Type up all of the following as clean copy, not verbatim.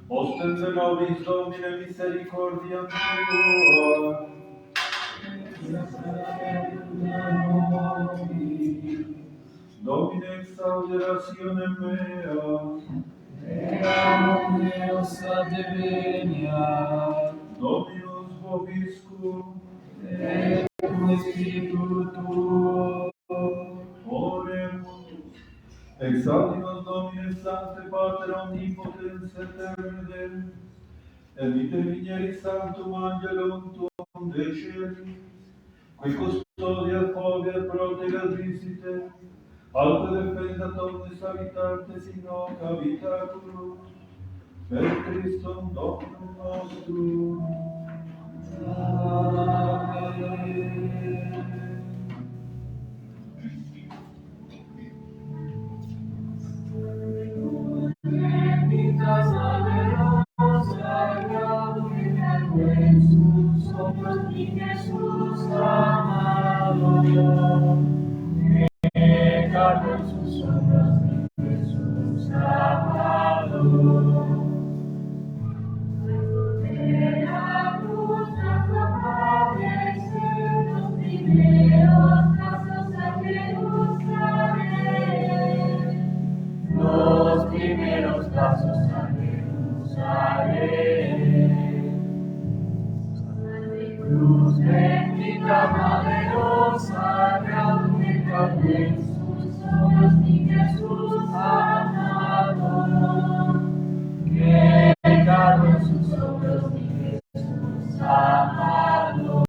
Ostende nobis Domine misericordiam tua. Domine exaude rationem mea. Eam meus adveniat. Dominus vobiscum. Et cum spiritu tuo. Oremus. Exaudimus Domine Sancte Pater Omnipotens Eterne, et vite vinieris Sanctum Angelum Tuum de Cieli, qui custodiat foveat protegat visite, alque defendat omnes habitantes in hoc habitaculo, per Christum Dominum nostrum. Amen. Benditas valerosa, Jesús, somos mi Jesús amado. Que cargo en sus sombras, mi Jesús amado. De la cruz los primeros pasos a Jerusalén. Los primeros pasos a Jerusalén. Cruz bendita, valerosa, única Jesús, somos mi Jesús amado. Que cargo en sus hombros mi Jesús amado.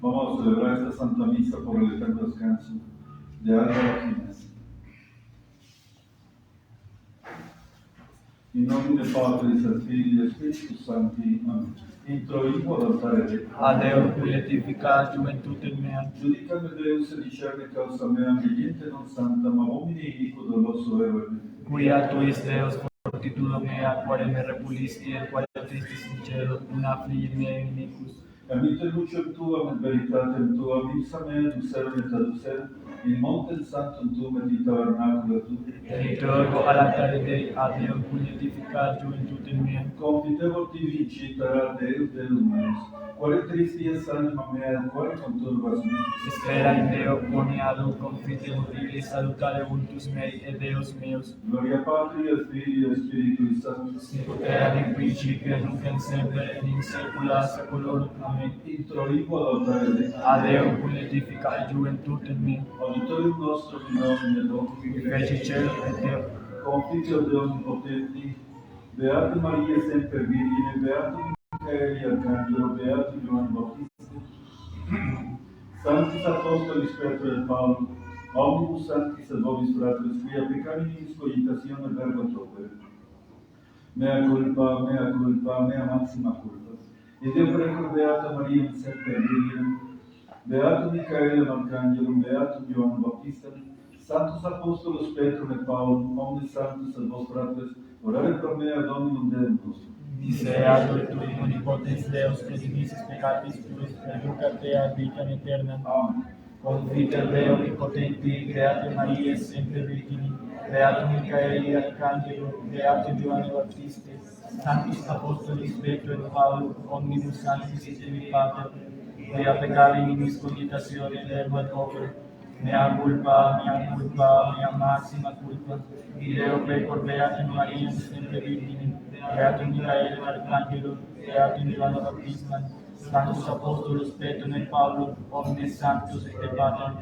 Vamos a celebrar esta Santa Misa por el eterno descanso de Álvaro Gines. In nomine Patris et Filii et Spiritus Sancti. Amen. Introibo ad altare Dei. A Deo beatifica juventutem mea. Judicame Deus et discerne causa mea, mediente non santa, ma homini iniquo doloso errore. Quia tuis Deus fortitudo mea, quare me repulisti, et quare tristis in cielo, in affligit mea iniquus. Amite lucem tuam et veritatem tuam, ipsa mea ducere et aducere, in montem sanctum tuum et in tabernacula tuum. Ritorgo all'altare Dei, a Deo beatifica juventutem mea. Confitevor tibi incitara Deus Deus meus, quare tristi es anima mea, et quare conturbas me. Espera in Deo boniado, confitevor tibi salutare vultus mei et Deus meus. Gloria Patri et Filii et Spiritui Sancti. Sicut erat in principio, nunc et semper, et in saecula saeculorum. Amen. Introibo ad altare Dei. A Deo beatifica juventutem mea. Auditorium nostrum in nomine Domini. Feci cielo et Deo. Confitio de Omnipotenti, Beata Maria Semper Virgine, Beato Michaeli Arcangelo, Beato Ioanne Baptiste, Sanctis Apostolis Petro et Paolo, Omnibus Sanctis et Vobis Fratres, quia peccaminis cogitatione verbo et opere. Mea culpa, mea maxima culpa. Et Deo precor Beata Maria Semper Virgine, Beato Michael Arcangelo, Beato Ioanne Baptiste, Sanctus Apostolos Petrum et Paulum, omnes sanctus et vos fratres, orare pro mea Dominum Deum nostrum. Misereatur tui omnipotens Deus, et dimissis peccatis tuis, reducat te ad vitam aeternam. Amen. Confiteor Dei omnipotenti, Beate Maria Semper Virgini, Beato Michaeli Arcangelo, Beato Ioanne Baptiste, Sanctus Apostolis Petro et Paulum, omnibus sanctis et Dei Pater, quia peccari nimis cogitatione verbo et opere. Mea culpa, mea maxima culpa. Deo pecor Beatum Maria Semper Virgine, Beatum Michael Arcangelo, Beatum Ioanne Baptiste, Sanctus Apostolos Petrum et Paulum, omnes sanctus et de Pater,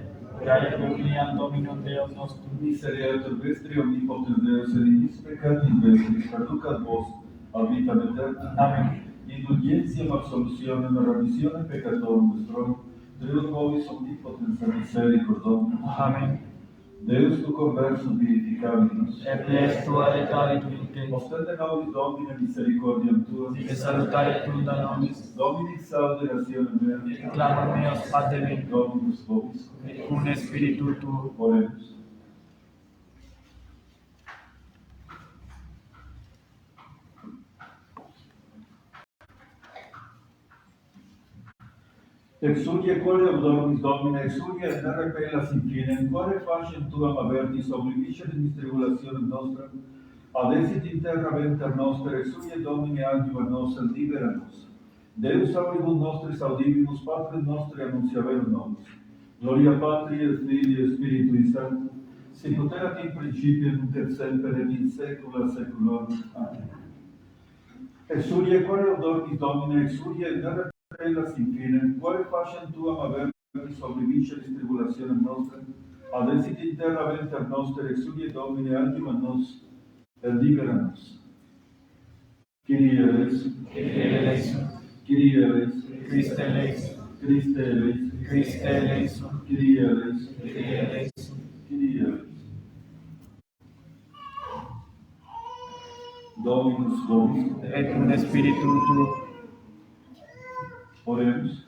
orare pro mea Dominum Deum nostrum. Misereatur vestri omnipotens Deus, et dimis peccatis vestris, traducat vos ad vitam aeternam. Amen. Indulgentiam absolutionem et remissionem peccatorum nostrorum, Deus vobis omnipotens et misericordiam. Amen. Deus tu conversus vivificabimus, et les tua letale dulce, ostende nobis Domine misericordiam tua, et salutare cruda nobis, Dominix salve rationem mea, et clamor meos Patere, Dominus vobis, et cum spiritu tuo. oremus. Exulie quore dormis Domine, exulie et ne repellas in fine, in quore facem tuam avertis obliviscere in tribulationem nostram, adesit in terra venter noster, exulie Domine adjuva nos, et libera nos. Deus auribus nostris audibimus, Patres nostri annunciaverum nobis. Gloria Patri et Filii et Spiritui Sancti, sicut erat in principio et nunc et semper et in saecula saeculorum. Amen. Exulie quore dormis Domine, exulie et ne repellas in fine, quare facem tuam avertis oblivisceris tribulationem nostram, adesit in terra venter noster, exulie Domine adjuva nos, et libera nos. Kyrie eleison, Kyrie eleison, Kyrie eleison, Christe eleison, Christe eleison, Christe eleison, Kyrie eleison, Kyrie eleison. Kyrie eleison. Dominus vobiscum. Et cum spiritu tuo. Oremus.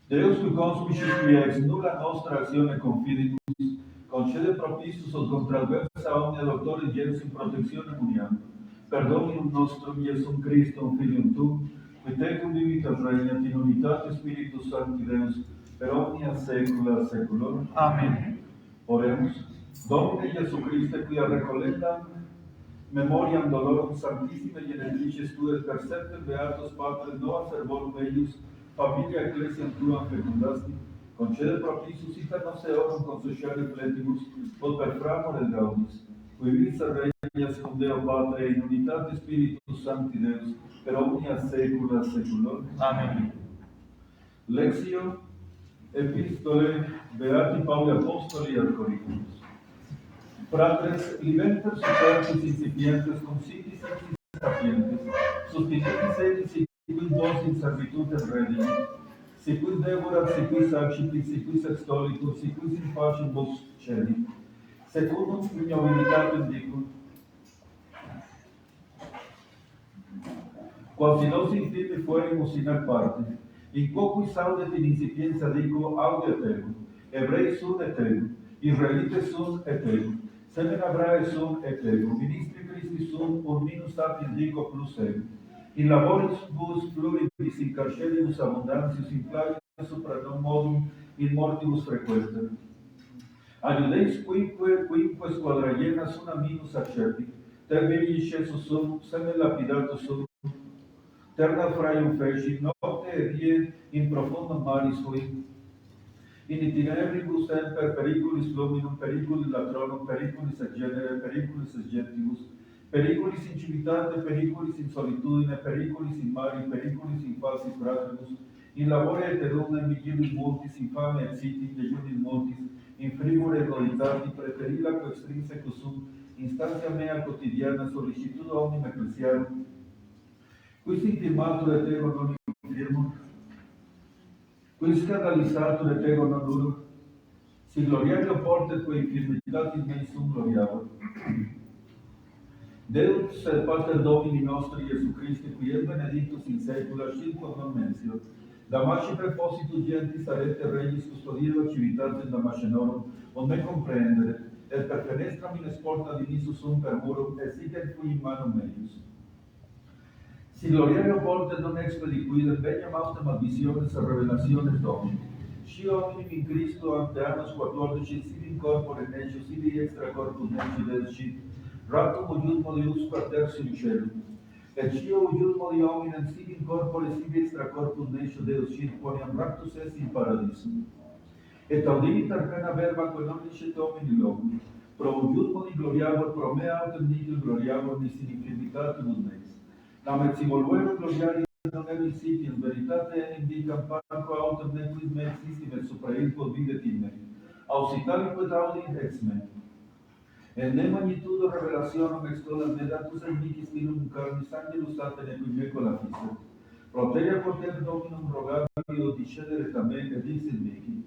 Deus tu consumicis qui ex nulla nostra actione confidimus, concede propitius od contradversa omnia doctores gensum protectionem uniam. Per Dominum nostrum Iesum Christum Filium tuum, qui tecum vivitas regnat in unitate Spiritus Sancti Deus, per omnia saecula saeculorum. Amen. Oremus. Domine Iesu Christe, quia recollendam memoriam dolorum sanctissime genetrices tuae per semper beatos Patres nova servorum eius, familia ecclesiam tuam fecundasti, concede propitius ita nos eorum consociare pletibus, quod per framor et gaudis, qui vivas regnas cum Deo Patre in unitate Spiritus Sancti Deus, per omnia saecula saeculorum. Amen. Lectio Epistolae Beati Pauli Apostoli ad Corintios. Fratres, libenter supertis incipientes, cum sitis ipsis sapientes, sustitutis enis siquis vos in servitudes redimit, siquis devorat, siquis accipit, siquis extolitur, siquis in facem vos cedit, secundum ignobilitatem dicum, quasi nos in tibi fuerimus in ac parte, in quoquis audet in incipienza dico audet ego, Hebrei sunt et ego, Israelites sunt et ego, semen Abrae sunt et ego, ministri Christi sunt minus sapiens dico plus ego, in laboribus pluribus in carceribus abundantius in plagium supra non modum in mortibus frequenter. Adiudeis quinque squadragena sunt a minus accepti, termini scesus sunt, semen lapidatus sunt, terna fraium feci, nocte et die in profundum maris fui, in itineribus semper periculis luminum, periculis latronum, periculis et genere, periculis et gentibus, periculis in civitate, periculis in solitudine, periculis in mari, periculis in falsis fratribus, in labore et erune migilis multis, infame et siti, dejunis multis, in frigore et oditati, preterila co extrinsecus sum, instancia mea quotidiana, sollicitudo omnium ecclesiarum, quis intimatur et ego non infirmum, quis scandalizatur et ego non duro, si gloriario portet quae infirmitatis mei sum gloriavor. Deus et Pater Domini nostri Iesu Christi, qui est benedictus in saecula, scinquam non mensio, Damasci prepositus gentis arete regis custodiero civitatem Damascenorum, od me comprendere, et per fenestram in esporta dimisus sum per murum, et sic et fui in manum meius. Si gloriario portet non expediquidem, veniam autem ad visiones et revelationes Domini. Si omnium in Christo ante annos 14, sibi in corpore nescio, sibi extra corpus nesci Deus scit, raptum uiusmo Deus quatertium in celum. Et cio uiusmo di hominem sibi in corpore, sibi extra corpus nescio Deus scit, quoniam raptus est in paradisum. Et audivit arcana verba quae non dicet homini locum, pro uiusmo di gloriavor, pro me autem nihil gloriavor, nis in infirmitatibus meis. Nam et si volverum gloriari non erit sit in veritate enim dicam parco autem nequis me existim et supra ilquod videt in me. Ausitaliquet audit ex me. Et ne magnitudo revelationum extolam me datus et micis filum carnis angelus atene qui me colafisset. Proteria poter Dominum rogavi o discedere tamen et dixit mihi.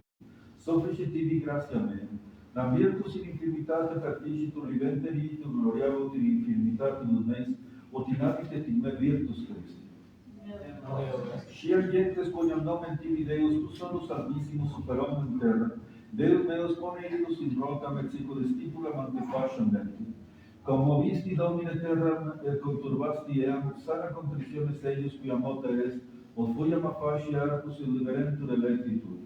Sofficit tibi gratia me. nam virtus in infirmitate particitur vivente vitu gloriabut in infirmitatis meis, ut in habite in me virtus Christi. Sciam gentes quoniam nomen tibi Deus, tu solus salvissimus super omnem terra, Deus meus pone illus in rotam et sicut stipulam ante fasciam venti. Commovisti Domine terram et conturbasti eam, sana contritiones eius quia mota est, ut fuiam a fasci arcus in liberentur electi tui.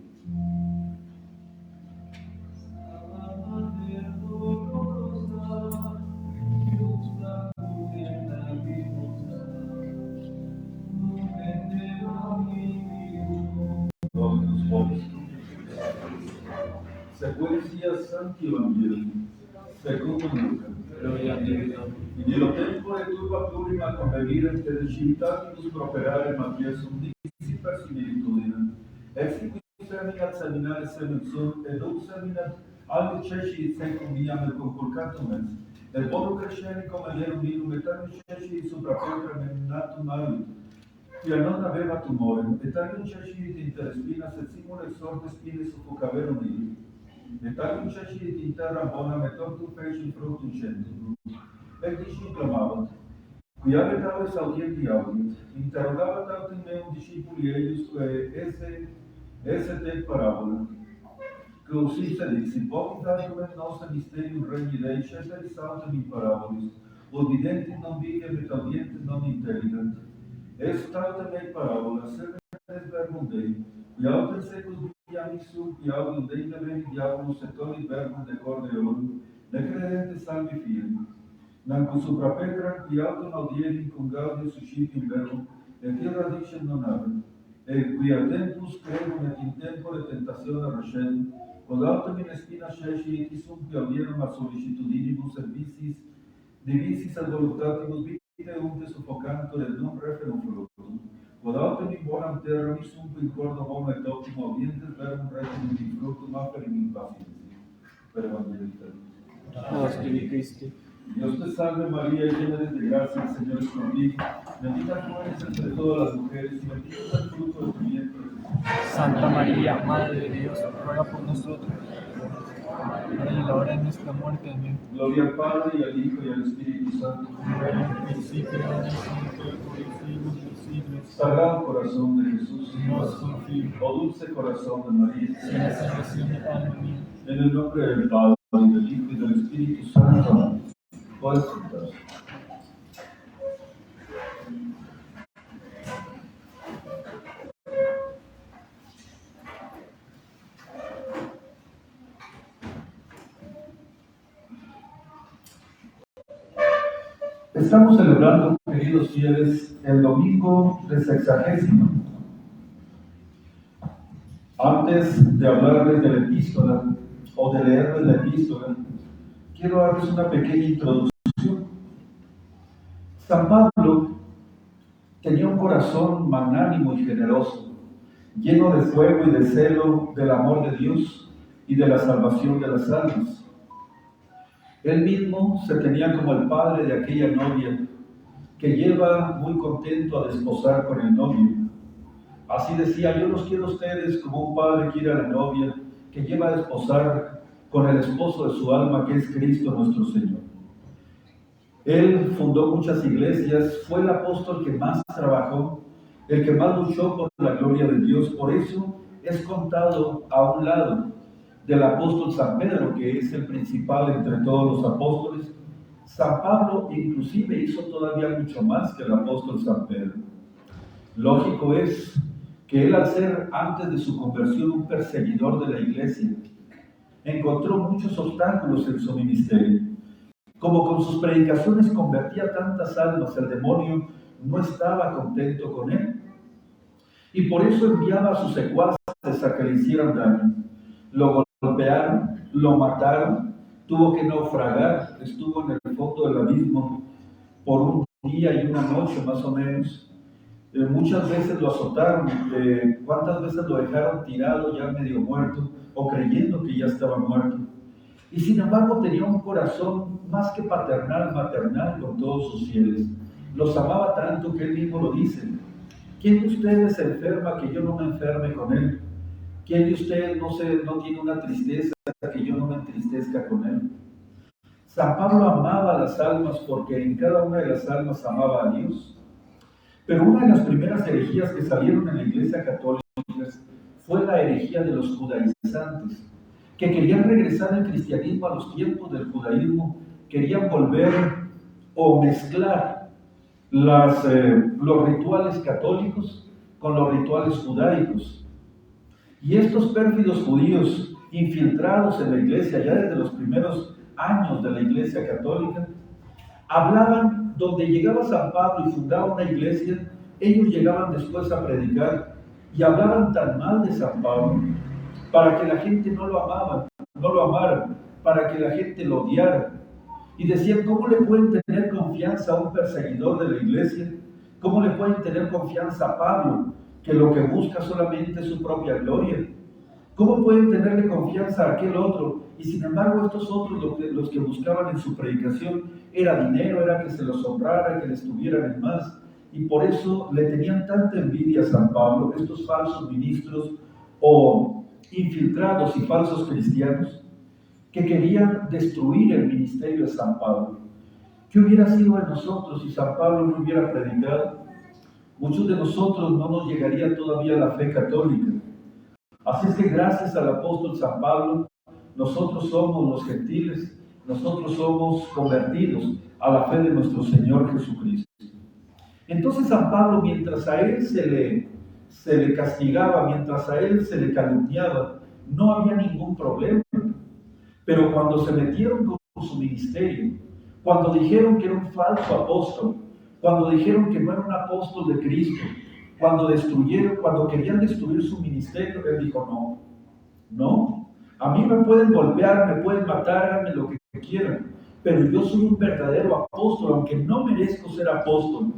Dominus vobiscum. Sequentia Sancti Evangelium, secundum Lucam. Gloria a Dio. In illo tempore turba plurima convevirem te civitatibus properare matiesum dissipa similitudinem. Exiquis seminat seminare semen sum, et ut seminat albi ceci secum viam et conculcatum est. Et bono crescere comelierum minum et alium ceci supra petra meminatum alit. Quia non aveva tumorem, et alium ceci inter spinas et simul exorte spine suffocaverum illi. Et alium ceci in terra bonam et ortu feci fructum centum. Et disciplamavat. Quia vetales audienti audit, interrogavat autem meum discipuli eius quae esse te parabola. Clausisse dixit, vocit argument nostra mysterium regni Dei, ceteris autem in parabolis, ut videnti non videm et audientes non intelligent. Est autem ei parabola, semen est verbum Dei, qui autem secus viam ixum, qui audium Dei deveni diabolus et olit verbum de corde eorum, ne credentes salvi fiem. Nanco supra Petra, qui autem audierim cum gaudio suscipium verbum, et ira dicem non avem. Et quia tempus crebum et in tempore tentatione recedum, quod autem in spina ceci et isum qui audierum a sollicitudinibus et vicis ad voluntatibus vitae unte suffocantur et non referum fructum, quod autem in bonam terram isum qui in cordo homo et optimo audientes verbum referum in fructum aperim in pacientia. Per Evangelii. Nos tibi Christi. Dios te salve María, llena eres de gracia, el Señor es contigo. Bendita tú eres entre todas las mujeres y bendito es el fruto de tu vientre, Jesús. Santa María, Madre de Dios, ruega por nosotros, ahora y en la hora de nuestra muerte. Amén. Gloria al Padre, y al Hijo, y al Espíritu Santo. Como era en el principio, ahora y siempre, por los siglos de los siglos. Sagrado corazón de Jesús, Nos confío. oh dulce corazón de María. Sin la salvación de alma mía. En el nombre del Padre, y del Hijo, y del Espíritu Santo. Amén. Puedes sentarse. Estamos celebrando, queridos fieles, el domingo de Sexagésima. Antes de hablarles de la epístola o de leerles la epístola, quiero darles una pequeña introducción. San Pablo tenía un corazón magnánimo y generoso, lleno de fuego y de celo del amor de Dios y de la salvación de las almas. Él mismo se tenía como el padre de aquella novia que lleva muy contento a desposar con el novio. Así decía: yo los quiero a ustedes como un padre quiere a la novia que lleva a desposar con el esposo de su alma, que es Cristo nuestro Señor. Él fundó muchas iglesias, fue el apóstol que más trabajó, el que más luchó por la gloria de Dios. Por eso es contado a un lado del apóstol San Pedro, que es el principal entre todos los apóstoles. San Pablo inclusive hizo todavía mucho más que el apóstol San Pedro. Lógico es que él, al ser antes de su conversión un perseguidor de la iglesia, encontró muchos obstáculos en su ministerio. Como con sus predicaciones convertía tantas almas, el demonio no estaba contento con él. Y por eso enviaba a sus secuaces a que le hicieran daño. Lo golpearon, lo mataron, tuvo que naufragar, estuvo en el fondo del abismo por un día y una noche más o menos. Muchas veces lo azotaron, cuántas veces lo dejaron tirado ya medio muerto o creyendo que ya estaba muerto. Y sin embargo tenía un corazón más que paternal, maternal con todos sus fieles. Los amaba tanto que él mismo lo dice: ¿quién de ustedes se enferma que yo no me enferme con él? ¿Quién de ustedes no tiene una tristeza que yo no me entristezca con él? San Pablo amaba las almas porque en cada una de las almas amaba a Dios. Pero una de las primeras herejías que salieron en la Iglesia Católica fue la herejía de los judaizantes, que querían regresar el cristianismo a los tiempos del judaísmo, querían volver o mezclar los rituales católicos con los rituales judaicos. Y estos pérfidos judíos infiltrados en la iglesia ya desde los primeros años de la Iglesia Católica, hablaban, donde llegaba San Pablo y fundaba una iglesia, ellos llegaban después a predicar y hablaban tan mal de San Pablo para que la gente no lo amara, para que la gente lo odiara. Y decían, ¿cómo le pueden tener confianza a un perseguidor de la iglesia? ¿Cómo le pueden tener confianza a Pablo, que lo que busca solamente es su propia gloria? ¿Cómo pueden tenerle confianza a aquel otro? Y sin embargo, estos otros, los que buscaban en su predicación, era dinero, era que se los honrara, que les tuvieran en más. Y por eso le tenían tanta envidia a San Pablo, estos falsos ministros o infiltrados y falsos cristianos, que querían destruir el ministerio de San Pablo. ¿Qué hubiera sido de nosotros si San Pablo no hubiera predicado? Muchos de nosotros no nos llegaría todavía la fe católica. Así es que gracias al apóstol San Pablo, nosotros somos los gentiles, nosotros somos convertidos a la fe de nuestro Señor Jesucristo. Entonces San Pablo, mientras a él se le castigaba, mientras a él se le calumniaba, no había ningún problema. Pero cuando se metieron con su ministerio, cuando dijeron que era un falso apóstol, cuando dijeron que no era un apóstol de Cristo, cuando querían destruir su ministerio, él dijo, no, a mí me pueden golpear, me pueden matar, háganme lo que quieran, pero yo soy un verdadero apóstol, aunque no merezco ser apóstol.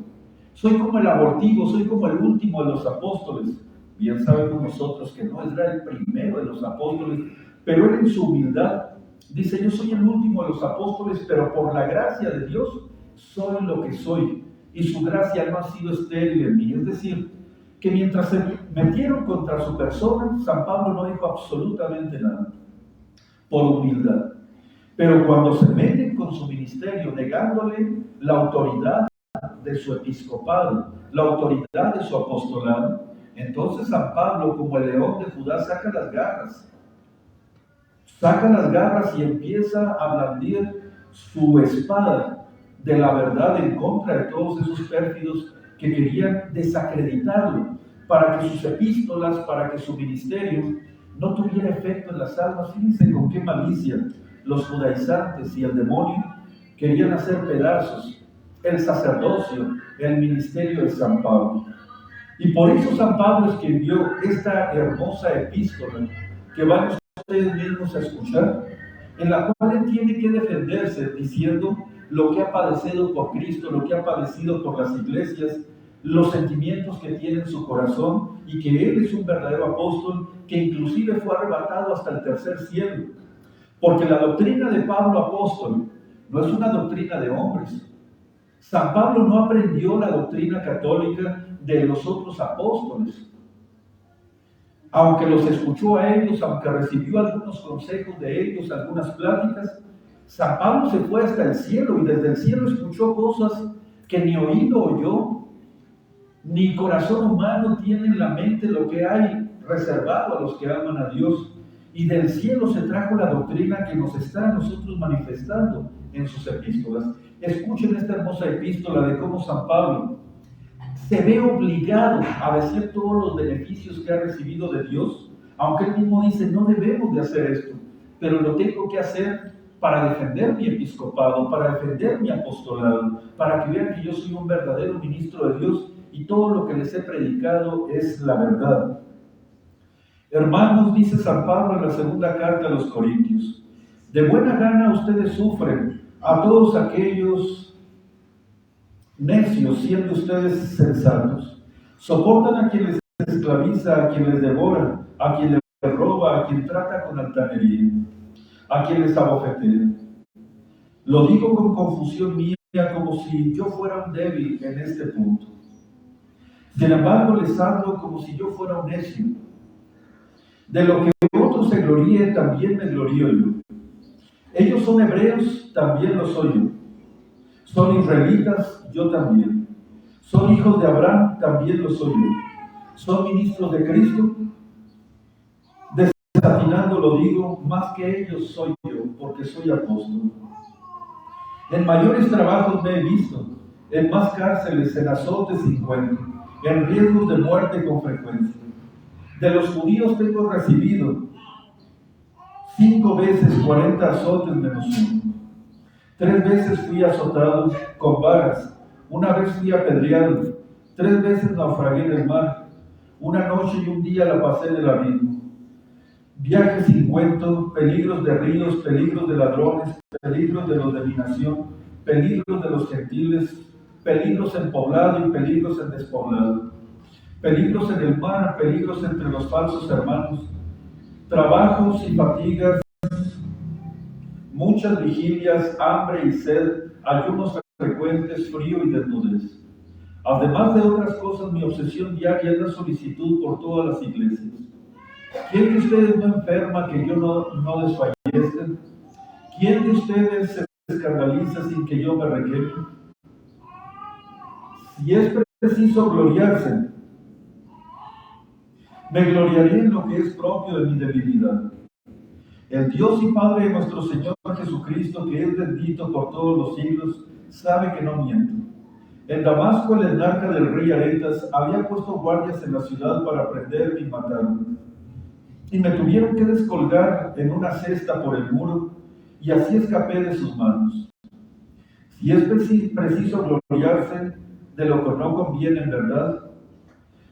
Soy como el abortivo, soy como el último de los apóstoles. Bien sabemos nosotros que no era el primero de los apóstoles, pero él en su humildad dice, yo soy el último de los apóstoles, pero por la gracia de Dios soy lo que soy. Y su gracia no ha sido estéril en mí. Es decir, que mientras se metieron contra su persona, San Pablo no dijo absolutamente nada, por humildad. Pero cuando se meten con su ministerio, negándole la autoridad de su episcopado, la autoridad de su apostolado, entonces San Pablo, como el león de Judá, saca las garras y empieza a blandir su espada de la verdad en contra de todos esos pérfidos que querían desacreditarlo, para que sus epístolas, para que su ministerio no tuviera efecto en las almas. Fíjense con qué malicia los judaizantes y el demonio querían hacer pedazos el sacerdocio, el ministerio de San Pablo. Y por eso San Pablo escribió esta hermosa epístola que van ustedes mismos a escuchar, en la cual él tiene que defenderse diciendo lo que ha padecido por Cristo, lo que ha padecido por las iglesias, los sentimientos que tiene en su corazón, y que él es un verdadero apóstol que inclusive fue arrebatado hasta el tercer cielo. Porque la doctrina de Pablo apóstol no es una doctrina de hombres. San Pablo no aprendió la doctrina católica de los otros apóstoles. Aunque los escuchó a ellos, aunque recibió algunos consejos de ellos, algunas pláticas, San Pablo se fue hasta el cielo y desde el cielo escuchó cosas que ni oído oyó, ni corazón humano tiene en la mente lo que hay reservado a los que aman a Dios. Y del cielo se trajo la doctrina que nos está a nosotros manifestando en sus epístolas. Escuchen esta hermosa epístola de cómo San Pablo se ve obligado a decir todos los beneficios que ha recibido de Dios, aunque él mismo dice, no debemos de hacer esto, pero lo tengo que hacer para defender mi episcopado, para defender mi apostolado, para que vean que yo soy un verdadero ministro de Dios y todo lo que les he predicado es la verdad. Hermanos, dice San Pablo en la segunda carta a los Corintios, de buena gana ustedes sufren a todos aquellos necios, siendo ustedes sensatos. Soportan a quien les esclaviza, a quien les devora, a quien les roba, a quien trata con altanería, a quien les abofetea. Lo digo con confusión mía, como si yo fuera un débil en este punto. Sin embargo, les hablo como si yo fuera un necio. De lo que otros se gloríen, también me glorío yo. Ellos son hebreos, también lo soy yo. Son israelitas, yo también. Son hijos de Abraham, también lo soy yo. Son ministros de Cristo. Desafinando lo digo, más que ellos soy yo, porque soy apóstol. En mayores trabajos me he visto, en más cárceles, en azotes sin cuento, en riesgos de muerte con frecuencia. De los judíos tengo recibido 5 veces 40 azotes menos uno. 3 veces fui azotado con varas, una vez fui apedreado, 3 veces naufragué en el mar, una noche y un día la pasé en el abismo. Viajes sin cuento, peligros de ríos, peligros de ladrones, peligros de los de mi nación, peligros de los gentiles, peligros en poblado y peligros en despoblado, peligros en el mar, peligros entre los falsos hermanos, trabajos y fatigas, muchas vigilias, hambre y sed, ayunos frecuentes, frío y desnudez. Además de otras cosas, mi obsesión diaria es la solicitud por todas las iglesias. ¿Quién de ustedes no enferma que yo no desfallezca? ¿Quién de ustedes se escandaliza sin que yo me requiera? Si es preciso gloriarse, me gloriaré en lo que es propio de mi debilidad. El Dios y Padre de nuestro Señor Jesucristo, que es bendito por todos los siglos, sabe que no miento. En Damasco, el enarca del rey Aretas había puesto guardias en la ciudad para prenderme y matarme. Y me tuvieron que descolgar en una cesta por el muro, y así escapé de sus manos. Si es preciso gloriarse de lo que no conviene en verdad,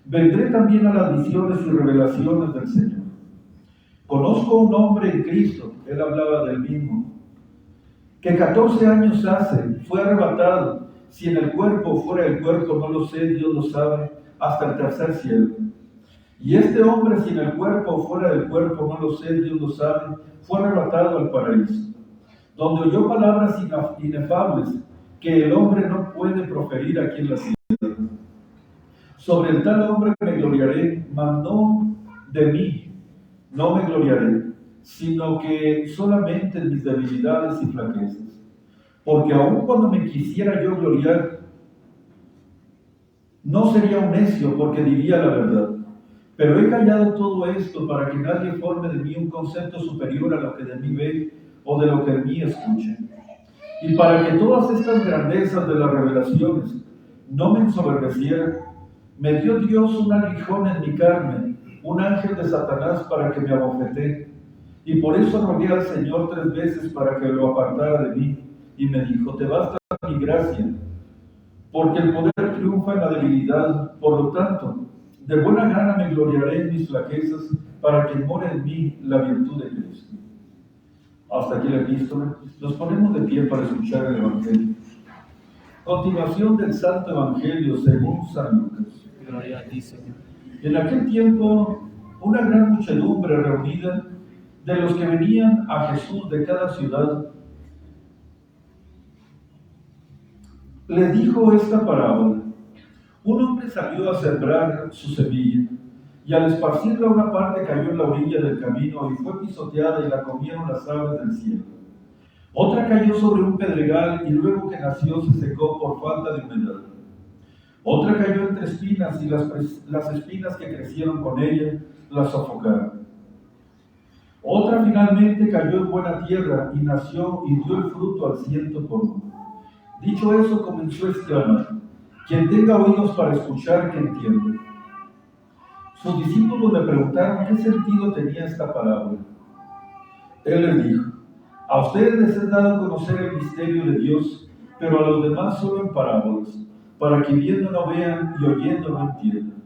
vendré también a las visiones y revelaciones del Señor. Conozco un hombre en Cristo, él hablaba del mismo, que 14 años hace, fue arrebatado, si en el cuerpo o fuera del cuerpo, no lo sé, Dios lo sabe, hasta el tercer cielo. Y este hombre, si en el cuerpo o fuera del cuerpo, no lo sé, Dios lo sabe, fue arrebatado al paraíso, donde oyó palabras inefables que el hombre no puede proferir aquí en la tierra. Sobre el tal hombre me gloriaré, mas no de mí, no me gloriaré, sino que solamente en mis debilidades y flaquezas. Porque aun cuando me quisiera yo gloriar, no sería un necio, porque diría la verdad. Pero he callado todo esto para que nadie forme de mí un concepto superior a lo que de mí ve o de lo que de mí escuche. Y para que todas estas grandezas de las revelaciones no me ensoberbecieran, me dio Dios un aguijón en mi carne, un ángel de Satanás para que me abofetee. Y por eso rogué al Señor 3 veces para que lo apartara de mí. Y me dijo, te basta mi gracia, porque el poder triunfa en la debilidad. Por lo tanto, de buena gana me gloriaré en mis flaquezas, para que more en mí la virtud de Cristo. Hasta aquí la epístola. Nos ponemos de pie para escuchar el Evangelio. Continuación del Santo Evangelio según San Lucas. Gloria a ti, Señor. En aquel tiempo, una gran muchedumbre reunida de los que venían a Jesús de cada ciudad, le dijo esta parábola. Un hombre salió a sembrar su semilla, y al esparcirla una parte cayó en la orilla del camino y fue pisoteada y la comieron las aves del cielo. Otra cayó sobre un pedregal y luego que nació se secó por falta de humedad. Otra cayó entre espinas y las espinas que crecieron con ella la sofocaron. Otra finalmente cayó en buena tierra y nació y dio el fruto al 100%. Dicho eso, comenzó a exclamar: quien tenga oídos para escuchar, que entienda. Sus discípulos le preguntaron qué sentido tenía esta parábola. Él les dijo: a ustedes les es dado conocer el misterio de Dios, pero a los demás solo en parábolas, para que viendo no vean y oyendo no entiendan.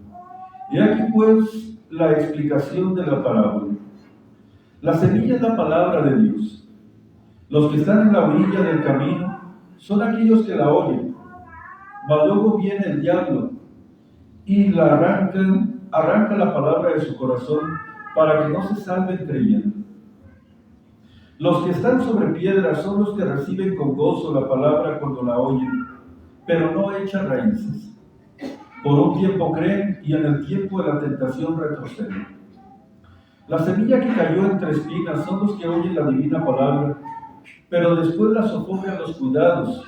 Y aquí pues la explicación de la parábola. La semilla es la palabra de Dios. Los que están en la orilla del camino son aquellos que la oyen, mas luego viene el diablo y la arranca la palabra de su corazón para que no se salven creyendo. Los que están sobre piedras son los que reciben con gozo la palabra cuando la oyen, pero no echan raíces. Por un tiempo creen y en el tiempo de la tentación retroceden. La semilla que cayó entre espinas son los que oyen la divina palabra, pero después la sofocan los cuidados,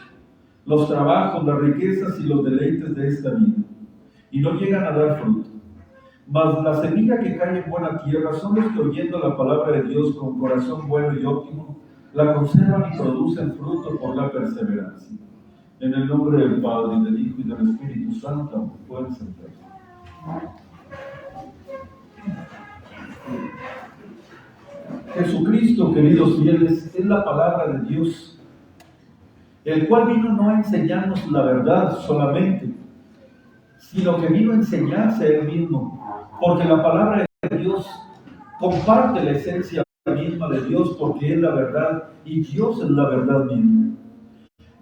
los trabajos, las riquezas y los deleites de esta vida, y no llegan a dar fruto. Mas la semilla que cae en buena tierra son los que oyendo la palabra de Dios con corazón bueno y óptimo, la conservan y producen fruto por la perseverancia. En el nombre del Padre, y del Hijo, y del Espíritu Santo, pueden sentarse. Jesucristo, queridos fieles, es la palabra de Dios, el cual vino no a enseñarnos la verdad solamente, sino que vino a enseñarse a Él mismo, porque la palabra de Dios comparte la esencia misma de Dios, porque es la verdad, y Dios es la verdad misma.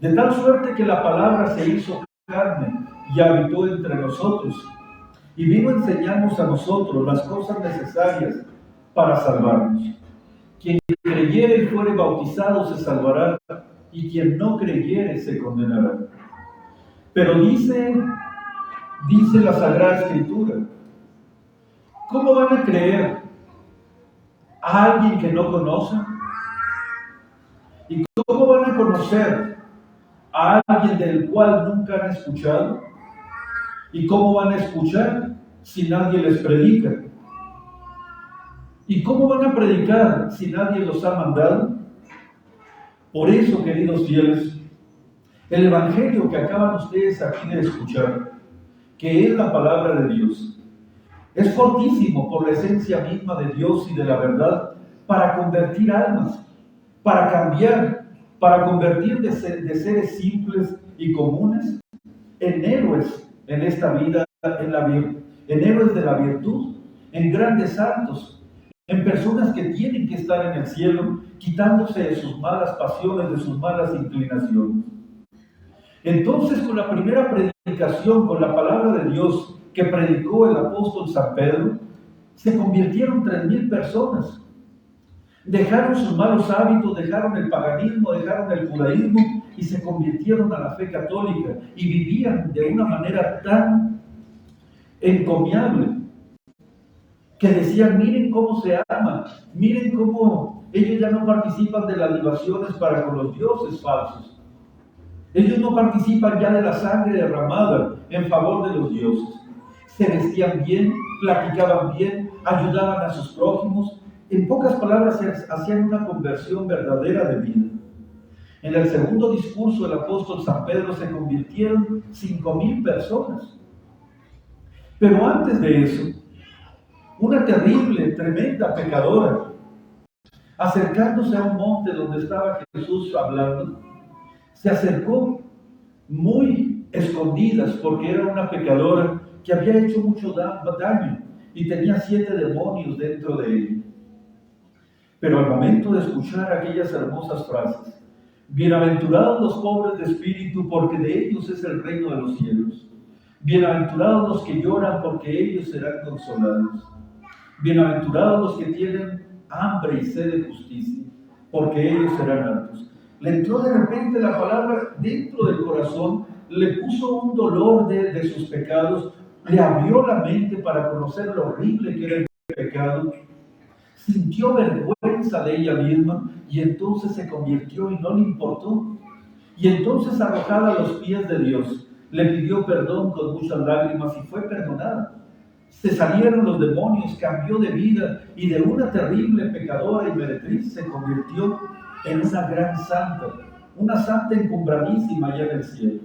De tal suerte que la palabra se hizo carne y habitó entre nosotros, y vino a enseñarnos a nosotros las cosas necesarias para salvarnos. Quien creyere y fuere bautizado se salvará, y quien no creyere se condenará. Pero dice la Sagrada Escritura, ¿cómo van a creer a alguien que no conocen? ¿Y cómo van a conocer a alguien del cual nunca han escuchado? ¿Y cómo van a escuchar si nadie les predica? ¿Y cómo van a predicar si nadie los ha mandado? Por eso, queridos fieles, el Evangelio que acaban ustedes aquí de escuchar, que es la palabra de Dios, es fortísimo por la esencia misma de Dios y de la verdad para convertir almas, para cambiar, para convertir de seres simples y comunes en héroes en esta vida, en héroes de la virtud, en grandes santos, en personas que tienen que estar en el cielo, quitándose de sus malas pasiones, de sus malas inclinaciones. Entonces, con la primera predicación, con la palabra de Dios que predicó el apóstol San Pedro, se convirtieron 3,000 personas. Dejaron sus malos hábitos, dejaron el paganismo, dejaron el judaísmo y se convirtieron a la fe católica y vivían de una manera tan encomiable que decían: miren cómo se aman, miren cómo ellos ya no participan de las libaciones para con los dioses falsos. Ellos no participan ya de la sangre derramada en favor de los dioses. Se vestían bien, platicaban bien, ayudaban a sus prójimos. En pocas palabras, hacían una conversión verdadera de vida. En el segundo discurso del apóstol San Pedro se convirtieron 5,000 personas. Pero antes de eso, una terrible, tremenda pecadora, acercándose a un monte donde estaba Jesús hablando, se acercó muy escondidas porque era una pecadora que había hecho mucho daño y tenía 7 demonios dentro de ella. Pero al momento de escuchar aquellas hermosas frases: bienaventurados los pobres de espíritu, porque de ellos es el reino de los cielos. Bienaventurados los que lloran, porque ellos serán consolados. Bienaventurados los que tienen hambre y sed de justicia, porque ellos serán hartos. Le entró de repente la palabra dentro del corazón, le puso un dolor de sus pecados, le abrió la mente para conocer lo horrible que era el pecado, sintió vergüenza de ella misma y entonces se convirtió y no le importó. Y entonces, arrojada a los pies de Dios, le pidió perdón con muchas lágrimas y fue perdonada. Se salieron los demonios, cambió de vida y de una terrible pecadora y meretriz se convirtió en una gran santa, una santa encumbradísima allá en el cielo.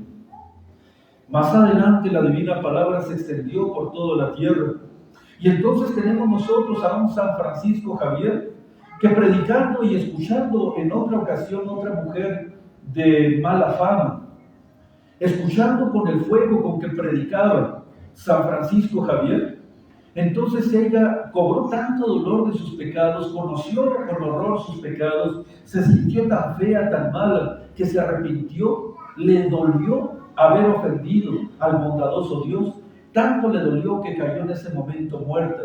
Más adelante la divina palabra se extendió por toda la tierra y entonces tenemos nosotros a un San Francisco Javier que, predicando y escuchando en otra ocasión otra mujer de mala fama, escuchando con el fuego con que predicaba San Francisco Javier, entonces ella cobró tanto dolor de sus pecados, conoció con horror sus pecados, se sintió tan fea, tan mala, que se arrepintió, le dolió haber ofendido al bondadoso Dios, tanto le dolió que cayó en ese momento muerta.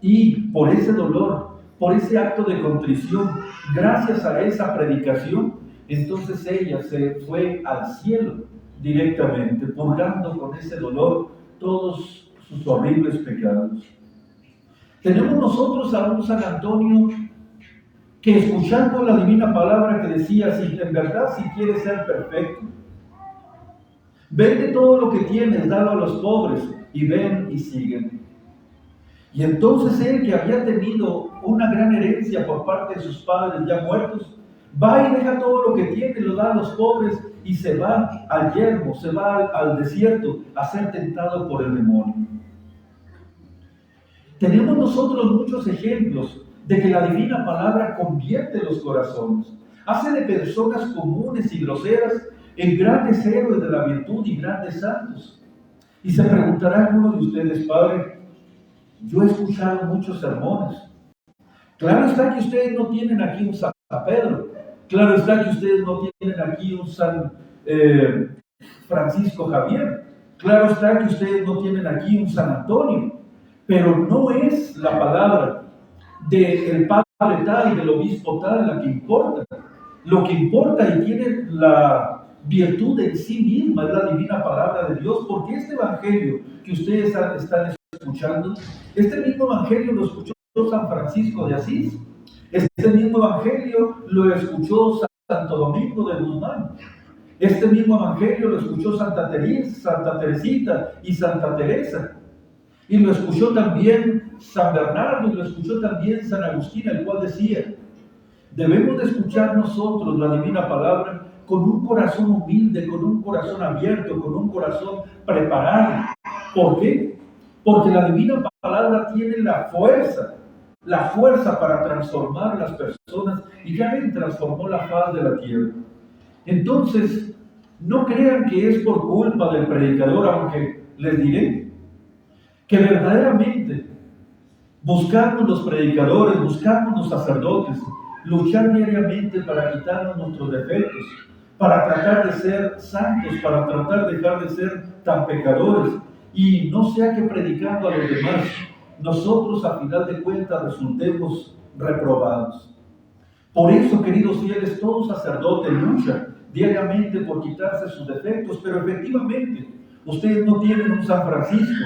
Y por ese dolor, por ese acto de contrición, gracias a esa predicación, entonces ella se fue al cielo directamente, purgando con ese dolor todos sus horribles pecados. Tenemos nosotros a un San Antonio que, escuchando la divina palabra que decía, si en verdad si quieres ser perfecto, vende todo lo que tienes, dalo a los pobres y ven y siguen. Y entonces él, que había tenido una gran herencia por parte de sus padres ya muertos, va y deja todo lo que tiene, lo da a los pobres y se va al yermo, se va al desierto a ser tentado por el demonio. Tenemos nosotros muchos ejemplos de que la divina palabra convierte los corazones, hace de personas comunes y groseras en grandes héroes de la virtud y grandes santos. Y se preguntará alguno de ustedes, Padre, yo he escuchado muchos sermones. Claro está que ustedes no tienen aquí un San Pedro, claro está que ustedes no tienen aquí un San Francisco Javier, claro está que ustedes no tienen aquí un San Antonio, pero no es la palabra del padre tal y del obispo tal la que importa. Lo que importa y tiene la virtud en sí misma es la divina palabra de Dios, porque este evangelio que ustedes están escuchando, este mismo evangelio lo escuchó San Francisco de Asís, este mismo evangelio lo escuchó Santo Domingo de Guzmán, este mismo evangelio lo escuchó Santa Teresita y Santa Teresa, y lo escuchó también San Bernardo, y lo escuchó también San Agustín, el cual decía, debemos de escuchar nosotros la divina palabra con un corazón humilde, con un corazón abierto, con un corazón preparado. ¿Por qué? Porque la divina palabra tiene la fuerza para transformar a las personas, y ya ven, transformó la faz de la tierra. Entonces, no crean que es por culpa del predicador, aunque les diré que verdaderamente buscamos los predicadores, buscamos los sacerdotes, luchar diariamente para quitarnos nuestros defectos, para tratar de ser santos, para tratar de dejar de ser tan pecadores, y no sea que predicando a los demás, nosotros a final de cuentas resultemos reprobados. Por eso, queridos fieles, todo sacerdote lucha diariamente por quitarse sus defectos, pero efectivamente, ustedes no tienen un San Francisco,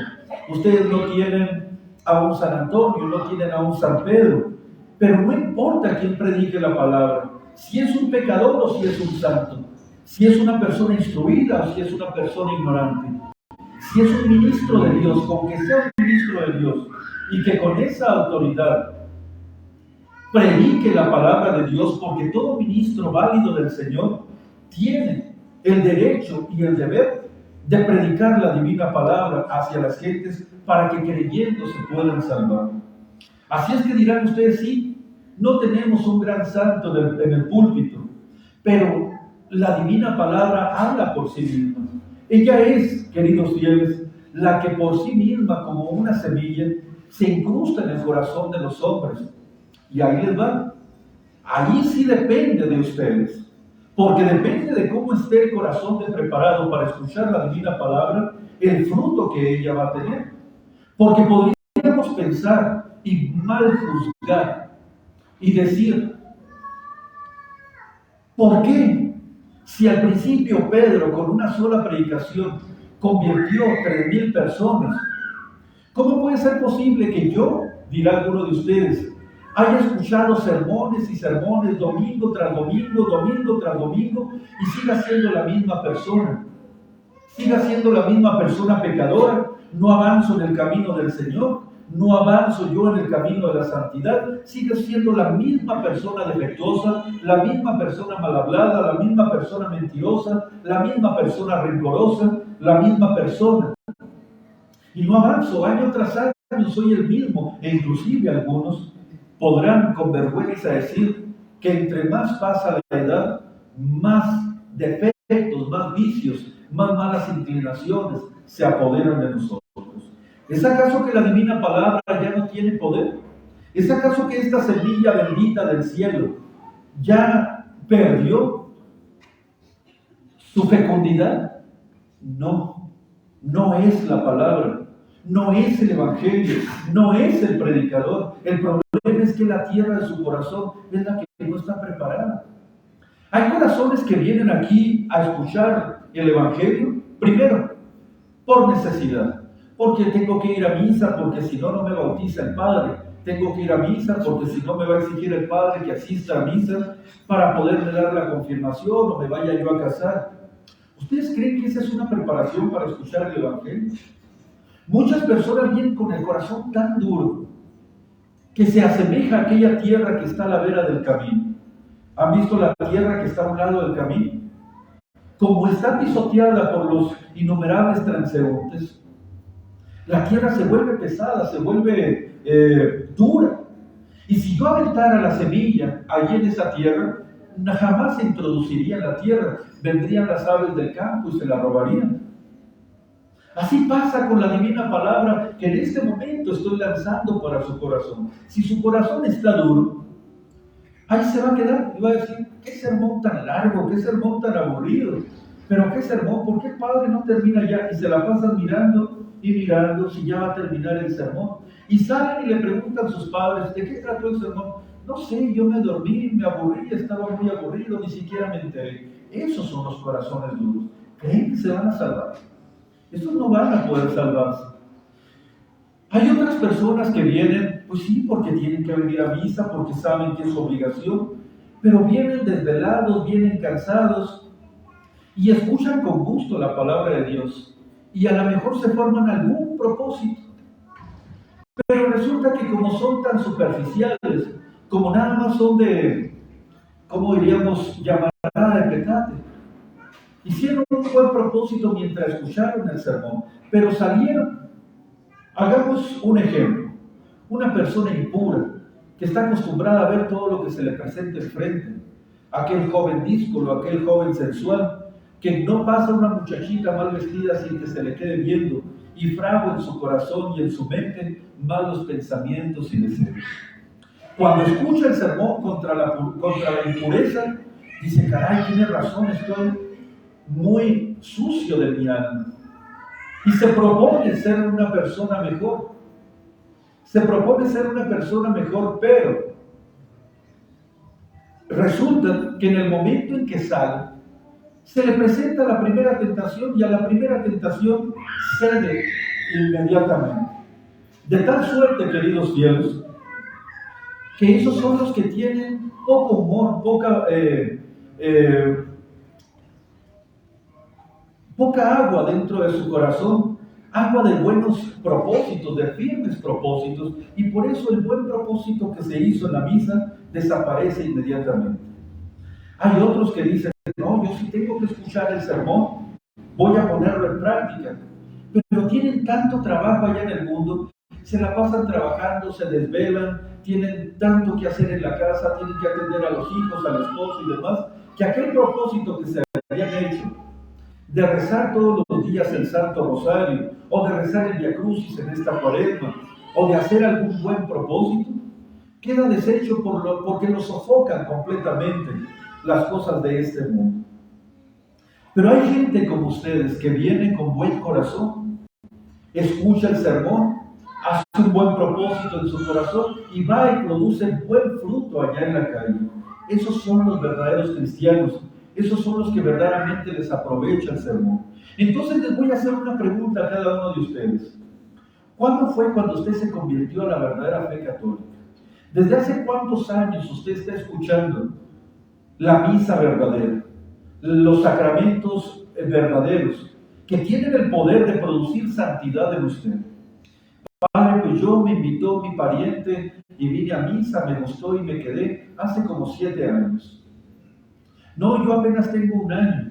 ustedes no tienen a un San Antonio, no tienen a un San Pedro, pero no importa quién predique la palabra, si es un pecador o si es un santo, si es una persona instruida o si es una persona ignorante, si es un ministro de Dios, con que sea un ministro de Dios y que con esa autoridad predique la palabra de Dios, porque todo ministro válido del Señor tiene el derecho y el deber de predicar la divina palabra hacia las gentes para que creyendo se puedan salvar. Así es que dirán ustedes, sí, no tenemos un gran santo en el púlpito, pero la divina palabra habla por sí misma. Ella es, queridos fieles, la que por sí misma, como una semilla, se incrusta en el corazón de los hombres. Y ahí les va. Ahí sí depende de ustedes, porque depende de cómo esté el corazón de preparado para escuchar la divina palabra, el fruto que ella va a tener. Porque podríamos pensar y mal juzgar y decir, ¿por qué? Si al principio Pedro con una sola predicación convirtió 3,000 personas, ¿cómo puede ser posible que yo, dirá alguno de ustedes, haya escuchado sermones y sermones domingo tras domingo, domingo tras domingo, y siga siendo la misma persona? Siga siendo la misma persona pecadora, no avanzo en el camino del Señor, no avanzo yo en el camino de la santidad, sigue siendo la misma persona defectuosa, la misma persona mal hablada, la misma persona mentirosa, la misma persona rencorosa, la misma persona. Y no avanzo, año tras año soy el mismo, e inclusive algunos podrán con vergüenza decir que entre más pasa la edad, más defectos, más vicios, más malas inclinaciones se apoderan de nosotros. ¿Es acaso que la divina palabra ya no tiene poder? ¿Es acaso que esta semilla bendita del cielo ya perdió su fecundidad? No, no es la palabra, no es el evangelio, no es el predicador. El problema es que la tierra de su corazón es la que no está preparada. Hay corazones que vienen aquí a escuchar el evangelio, primero, por necesidad. Porque tengo que ir a misa, porque si no, no me bautiza el Padre. tengo que ir a misa porque si no me va a exigir el padre que asista a misa para poderme dar la confirmación o me vaya yo a casar. ¿Ustedes creen que esa es una preparación para escuchar el Evangelio? Muchas personas vienen con el corazón tan duro que se asemeja a aquella tierra que está a la vera del camino. ¿Han visto la tierra que está a un lado del camino? Como está pisoteada por los innumerables transeúntes, la tierra se vuelve pesada, se vuelve dura. Y si yo aventara la semilla allí en esa tierra, jamás se introduciría en la tierra. Vendrían las aves del campo y se la robarían. Así pasa con la divina palabra que en este momento estoy lanzando para su corazón. Si su corazón está duro, ahí se va a quedar y va a decir, qué sermón tan largo, qué sermón tan aburrido, pero qué sermón, ¿por qué el padre no termina ya? Y se la pasan mirando y mirando si ya va a terminar el sermón. Y salen y le preguntan a sus padres, ¿de qué trató el sermón? No sé, yo me dormí, me aburrí, estaba muy aburrido, ni siquiera me enteré. Esos son los corazones duros. ¿Creen que se van a salvar? Estos no van a poder salvarse. Hay otras personas que vienen, pues sí, porque tienen que venir a misa, porque saben que es su obligación, pero vienen desvelados, vienen cansados y escuchan con gusto la palabra de Dios y a lo mejor se forman algún propósito. Pero resulta que como son tan superficiales, como nada más son de, ¿cómo diríamos? Llamarada de petate. Hicieron un buen propósito mientras escucharon el sermón, pero salieron. Hagamos un ejemplo. Una persona impura, que está acostumbrada a ver todo lo que se le presenta enfrente. Aquel joven díscolo, aquel joven sensual, que no pasa una muchachita mal vestida sin que se le quede viendo, y fragua en su corazón y en su mente malos pensamientos y deseos. Cuando escucha el sermón contra la impureza, dice, caray, tiene razón, estoy muy sucio de mi alma. Y se propone ser una persona mejor. Se propone ser una persona mejor, pero resulta que en el momento en que sale, se le presenta la primera tentación y a la primera tentación cede inmediatamente. De tal suerte, queridos fieles, que esos son los que tienen poco humor, poca agua dentro de su corazón, agua de buenos propósitos, de firmes propósitos, y por eso el buen propósito que se hizo en la misa desaparece inmediatamente. Hay otros que dicen, no, yo sí tengo que escuchar el sermón, voy a ponerlo en práctica, pero tienen tanto trabajo allá en el mundo, se la pasan trabajando, se desvelan, tienen tanto que hacer en la casa, tienen que atender a los hijos, al esposo y demás, que aquel propósito que se habían hecho de rezar todos los días el Santo Rosario, o de rezar el Via Crucis en esta Cuaresma, o de hacer algún buen propósito, queda deshecho porque lo sofocan completamente las cosas de este mundo. Pero hay gente como ustedes que viene con buen corazón, escucha el sermón, hace un buen propósito en su corazón y va y produce buen fruto allá en la calle. Esos son los verdaderos cristianos. Esos son los que verdaderamente les aprovecha el sermón. Entonces les voy a hacer una pregunta a cada uno de ustedes. ¿Cuándo fue cuando usted se convirtió a la verdadera fe católica? ¿Desde hace cuántos años usted está escuchando la misa verdadera, los sacramentos verdaderos, que tienen el poder de producir santidad en usted? Padre, pues yo me invitó mi pariente y vine a misa, me gustó y me quedé hace como 7 años. No, yo apenas tengo 1 año.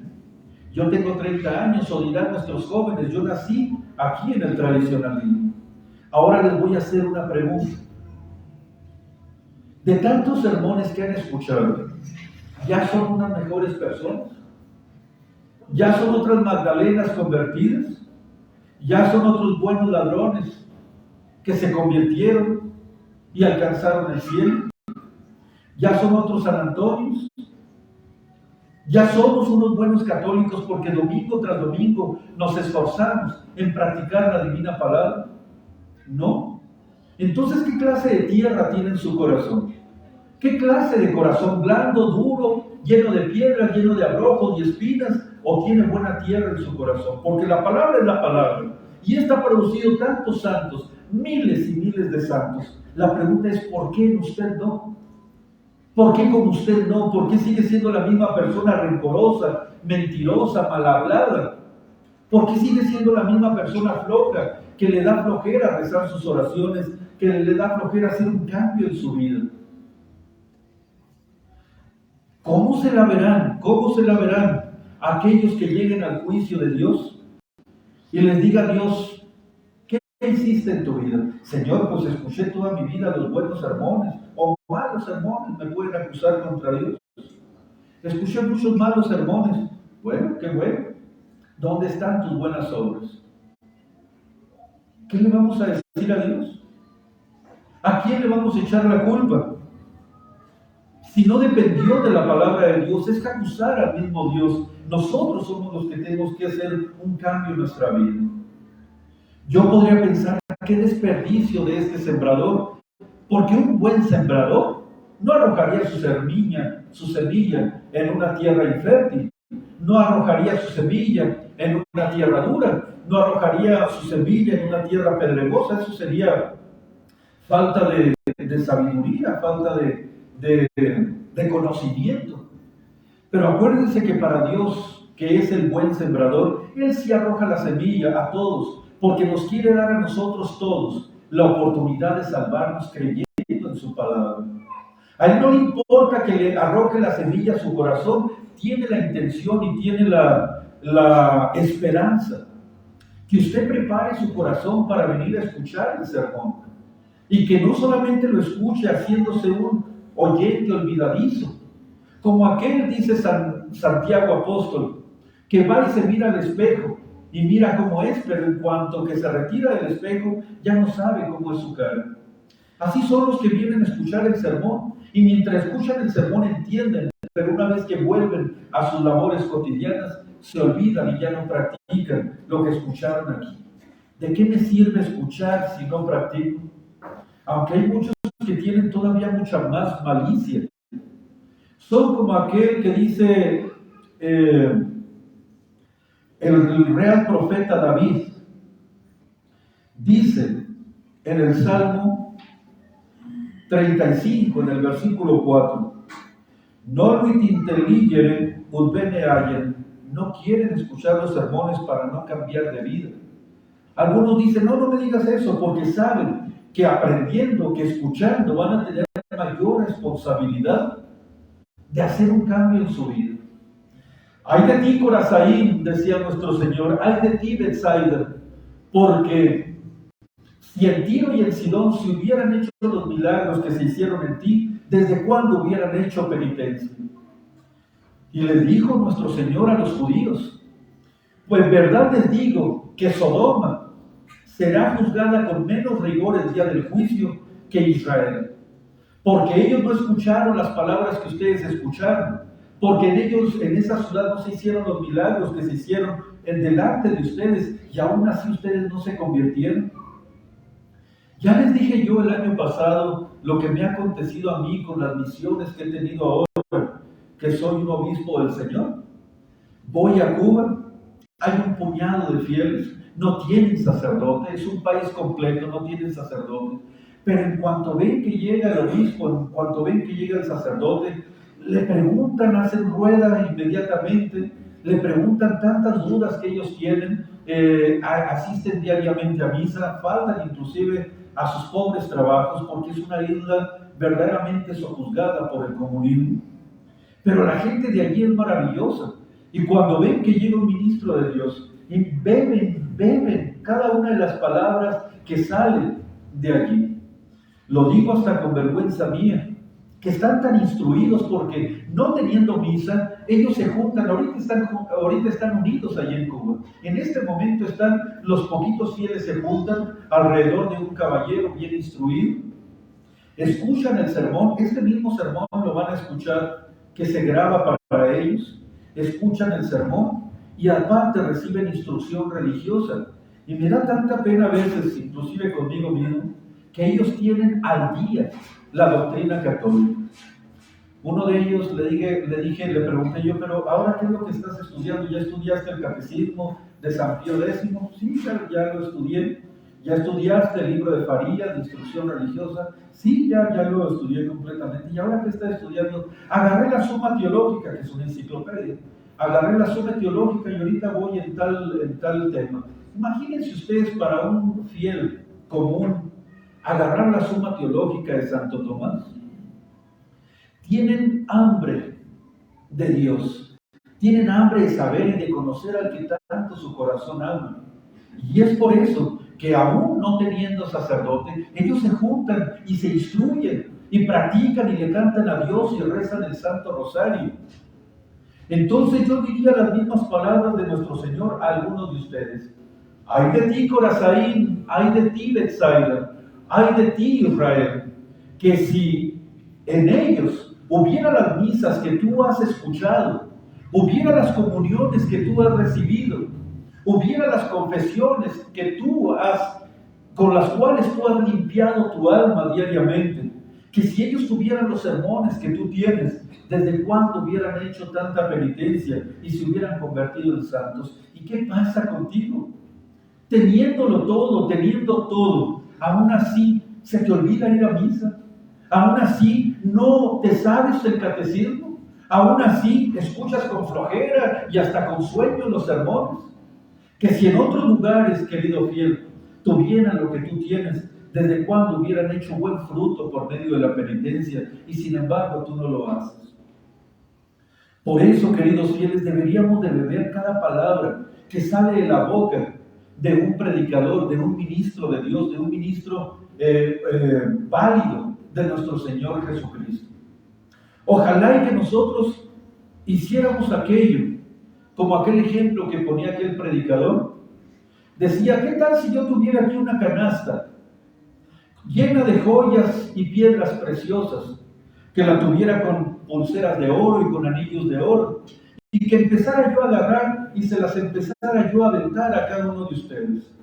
Yo tengo 30 años, o dirán nuestros jóvenes, yo nací aquí en el tradicionalismo. Ahora les voy a hacer una pregunta. De tantos sermones que han escuchado, ¿ya son unas mejores personas? ¿Ya son otras Magdalenas convertidas? ¿Ya son otros buenos ladrones que se convirtieron y alcanzaron el cielo? ¿Ya son otros San Antonios? ¿Ya somos unos buenos católicos porque domingo tras domingo nos esforzamos en practicar la divina palabra? No. Entonces, ¿qué clase de tierra tiene en su corazón? ¿Qué clase de corazón? ¿Blando, duro, lleno de piedras, lleno de abrojos y espinas? ¿O tiene buena tierra en su corazón? Porque la palabra es la palabra. Y esta ha producido tantos santos, miles y miles de santos. La pregunta es, ¿por qué en usted no? ¿Por qué con usted no? ¿Por qué sigue siendo la misma persona rencorosa, mentirosa, mal hablada? ¿Por qué sigue siendo la misma persona floja, que le da flojera rezar sus oraciones, que le da flojera hacer un cambio en su vida? ¿Cómo se la verán? ¿Cómo se la verán aquellos que lleguen al juicio de Dios y les diga a Dios, ¿qué hiciste en tu vida? Señor, pues escuché toda mi vida los buenos sermones o malos sermones, me pueden acusar contra Dios. Escuché muchos malos sermones. Bueno, qué bueno. ¿Dónde están tus buenas obras? ¿Qué le vamos a decir a Dios? ¿A quién le vamos a echar la culpa? Si no dependió de la palabra de Dios, es acusar al mismo Dios. Nosotros somos los que tenemos que hacer un cambio en nuestra vida. Yo podría pensar, qué desperdicio de este sembrador, porque un buen sembrador no arrojaría su semilla en una tierra infértil, no arrojaría su semilla en una tierra dura, no arrojaría su semilla en una tierra pedregosa. Eso sería falta de sabiduría, falta de conocimiento. Pero acuérdense que para Dios, que es el buen sembrador, Él sí arroja la semilla a todos, porque nos quiere dar a nosotros todos la oportunidad de salvarnos creyendo en su palabra. A Él no le importa que le arroje la semilla a su corazón, tiene la intención y tiene la esperanza que usted prepare su corazón para venir a escuchar el sermón y que no solamente lo escuche haciéndose un oyente olvidadizo, como aquel, dice Santiago apóstol, que va y se mira al espejo y mira cómo es, pero en cuanto que se retira del espejo ya no sabe cómo es su cara. Así son los que vienen a escuchar el sermón y mientras escuchan el sermón entienden, pero una vez que vuelven a sus labores cotidianas se olvidan y ya no practican lo que escucharon aquí. ¿De qué me sirve escuchar si no practico? Aunque hay muchos que tienen todavía mucha más malicia. Son como aquel que dice el real profeta David. Dice en el Salmo 35, en el versículo 4, Noluit intelligere ut bene hayen. No quieren escuchar los sermones para no cambiar de vida. Algunos dicen, no me digas eso, porque saben que aprendiendo, que escuchando, van a tener mayor responsabilidad de hacer un cambio en su vida. Ay de ti, Corazaín, decía nuestro Señor, ay de ti, Betsaida, porque si en Tiro y en Sidón se hubieran hecho los milagros que se hicieron en ti, ¿desde cuándo hubieran hecho penitencia? Y les dijo nuestro Señor a los judíos, pues verdad les digo que Sodoma será juzgada con menos rigor el día del juicio que Israel, porque ellos no escucharon las palabras que ustedes escucharon, porque en esa ciudad no se hicieron los milagros que se hicieron en delante de ustedes, y aún así ustedes no se convirtieron. Ya les dije yo el año pasado lo que me ha acontecido a mí con las misiones que he tenido ahora, que soy un obispo del Señor. Voy a Cuba, hay un puñado de fieles, no tienen sacerdote, es un país completo, no tienen sacerdote. Pero en cuanto ven que llega el obispo, en cuanto ven que llega el sacerdote, le preguntan, hacen rueda inmediatamente, le preguntan tantas dudas que ellos tienen, asisten diariamente a misa, faltan inclusive a sus pobres trabajos, porque es una isla verdaderamente sojuzgada por el comunismo. Pero la gente de allí es maravillosa, y cuando ven que llega un ministro de Dios, y beben cada una de las palabras que salen de allí. Lo digo hasta con vergüenza mía, que están tan instruidos porque no teniendo misa, ellos se juntan, ahorita están unidos allí en Cuba. En este momento los poquitos fieles se juntan alrededor de un caballero bien instruido, escuchan el sermón, este mismo sermón lo van a escuchar, que se graba para ellos, escuchan el sermón y aparte reciben instrucción religiosa. Y me da tanta pena a veces, inclusive conmigo mismo, que ellos tienen al día la doctrina católica. Uno de ellos le pregunté yo, pero ahora ¿qué es lo que estás estudiando? ¿Ya estudiaste el catecismo de San Pío X? Sí, ya lo estudié, ¿Ya estudiaste el libro de Farías, de instrucción religiosa? Sí, ya lo estudié completamente. ¿Y ahora qué está estudiando? Agarré la Suma Teológica, que es una enciclopedia. Agarré la Suma Teológica y ahorita voy en tal tema. Imagínense ustedes para un fiel común agarrar la Suma Teológica de Santo Tomás. Tienen hambre de Dios, tienen hambre de saber y de conocer al que tanto su corazón ama. Y es por eso que aún no teniendo sacerdote, ellos se juntan y se instruyen y practican y le cantan a Dios y rezan el Santo Rosario. Entonces yo diría las mismas palabras de nuestro Señor a algunos de ustedes. Ay de ti, Corazaín, ay de ti, Betsaida, ay de ti, Israel, que si en ellos hubiera las misas que tú has escuchado, hubiera las comuniones que tú has recibido, hubiera las confesiones que con las cuales tú has limpiado tu alma diariamente, que si ellos tuvieran los sermones que tú tienes, ¿desde cuándo hubieran hecho tanta penitencia y se hubieran convertido en santos? ¿Y qué pasa contigo? Teniendo todo, aún así se te olvida ir a misa, aún así no te sabes el catecismo, aún así escuchas con flojera y hasta con sueño los sermones. Que si en otros lugares, querido fiel, tuvieran lo que tú tienes, ¿desde cuándo hubieran hecho buen fruto por medio de la penitencia? Y sin embargo tú no lo haces. Por eso, queridos fieles, deberíamos de beber cada palabra que sale de la boca de un predicador, de un ministro de Dios, de un ministro válido de nuestro Señor Jesucristo. Ojalá y que nosotros hiciéramos aquello, como aquel ejemplo que ponía aquel predicador. Decía, ¿qué tal si yo tuviera aquí una canasta llena de joyas y piedras preciosas, que la tuviera con pulseras de oro y con anillos de oro, y que empezara yo a agarrar y se las empezara yo a aventar a cada uno de ustedes?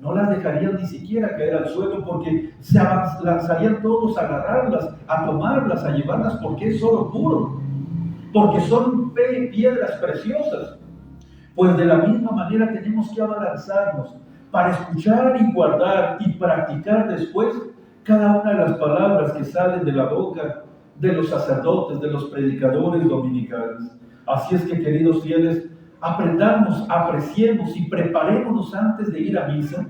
No las dejarían ni siquiera caer al suelo, porque se lanzarían todos a agarrarlas, a tomarlas, a llevarlas, porque es oro puro, porque son piedras preciosas. Pues de la misma manera tenemos que abalanzarnos para escuchar y guardar y practicar después cada una de las palabras que salen de la boca de los sacerdotes, de los predicadores dominicales. Así es que, queridos fieles, aprendamos, apreciemos y preparémonos antes de ir a misa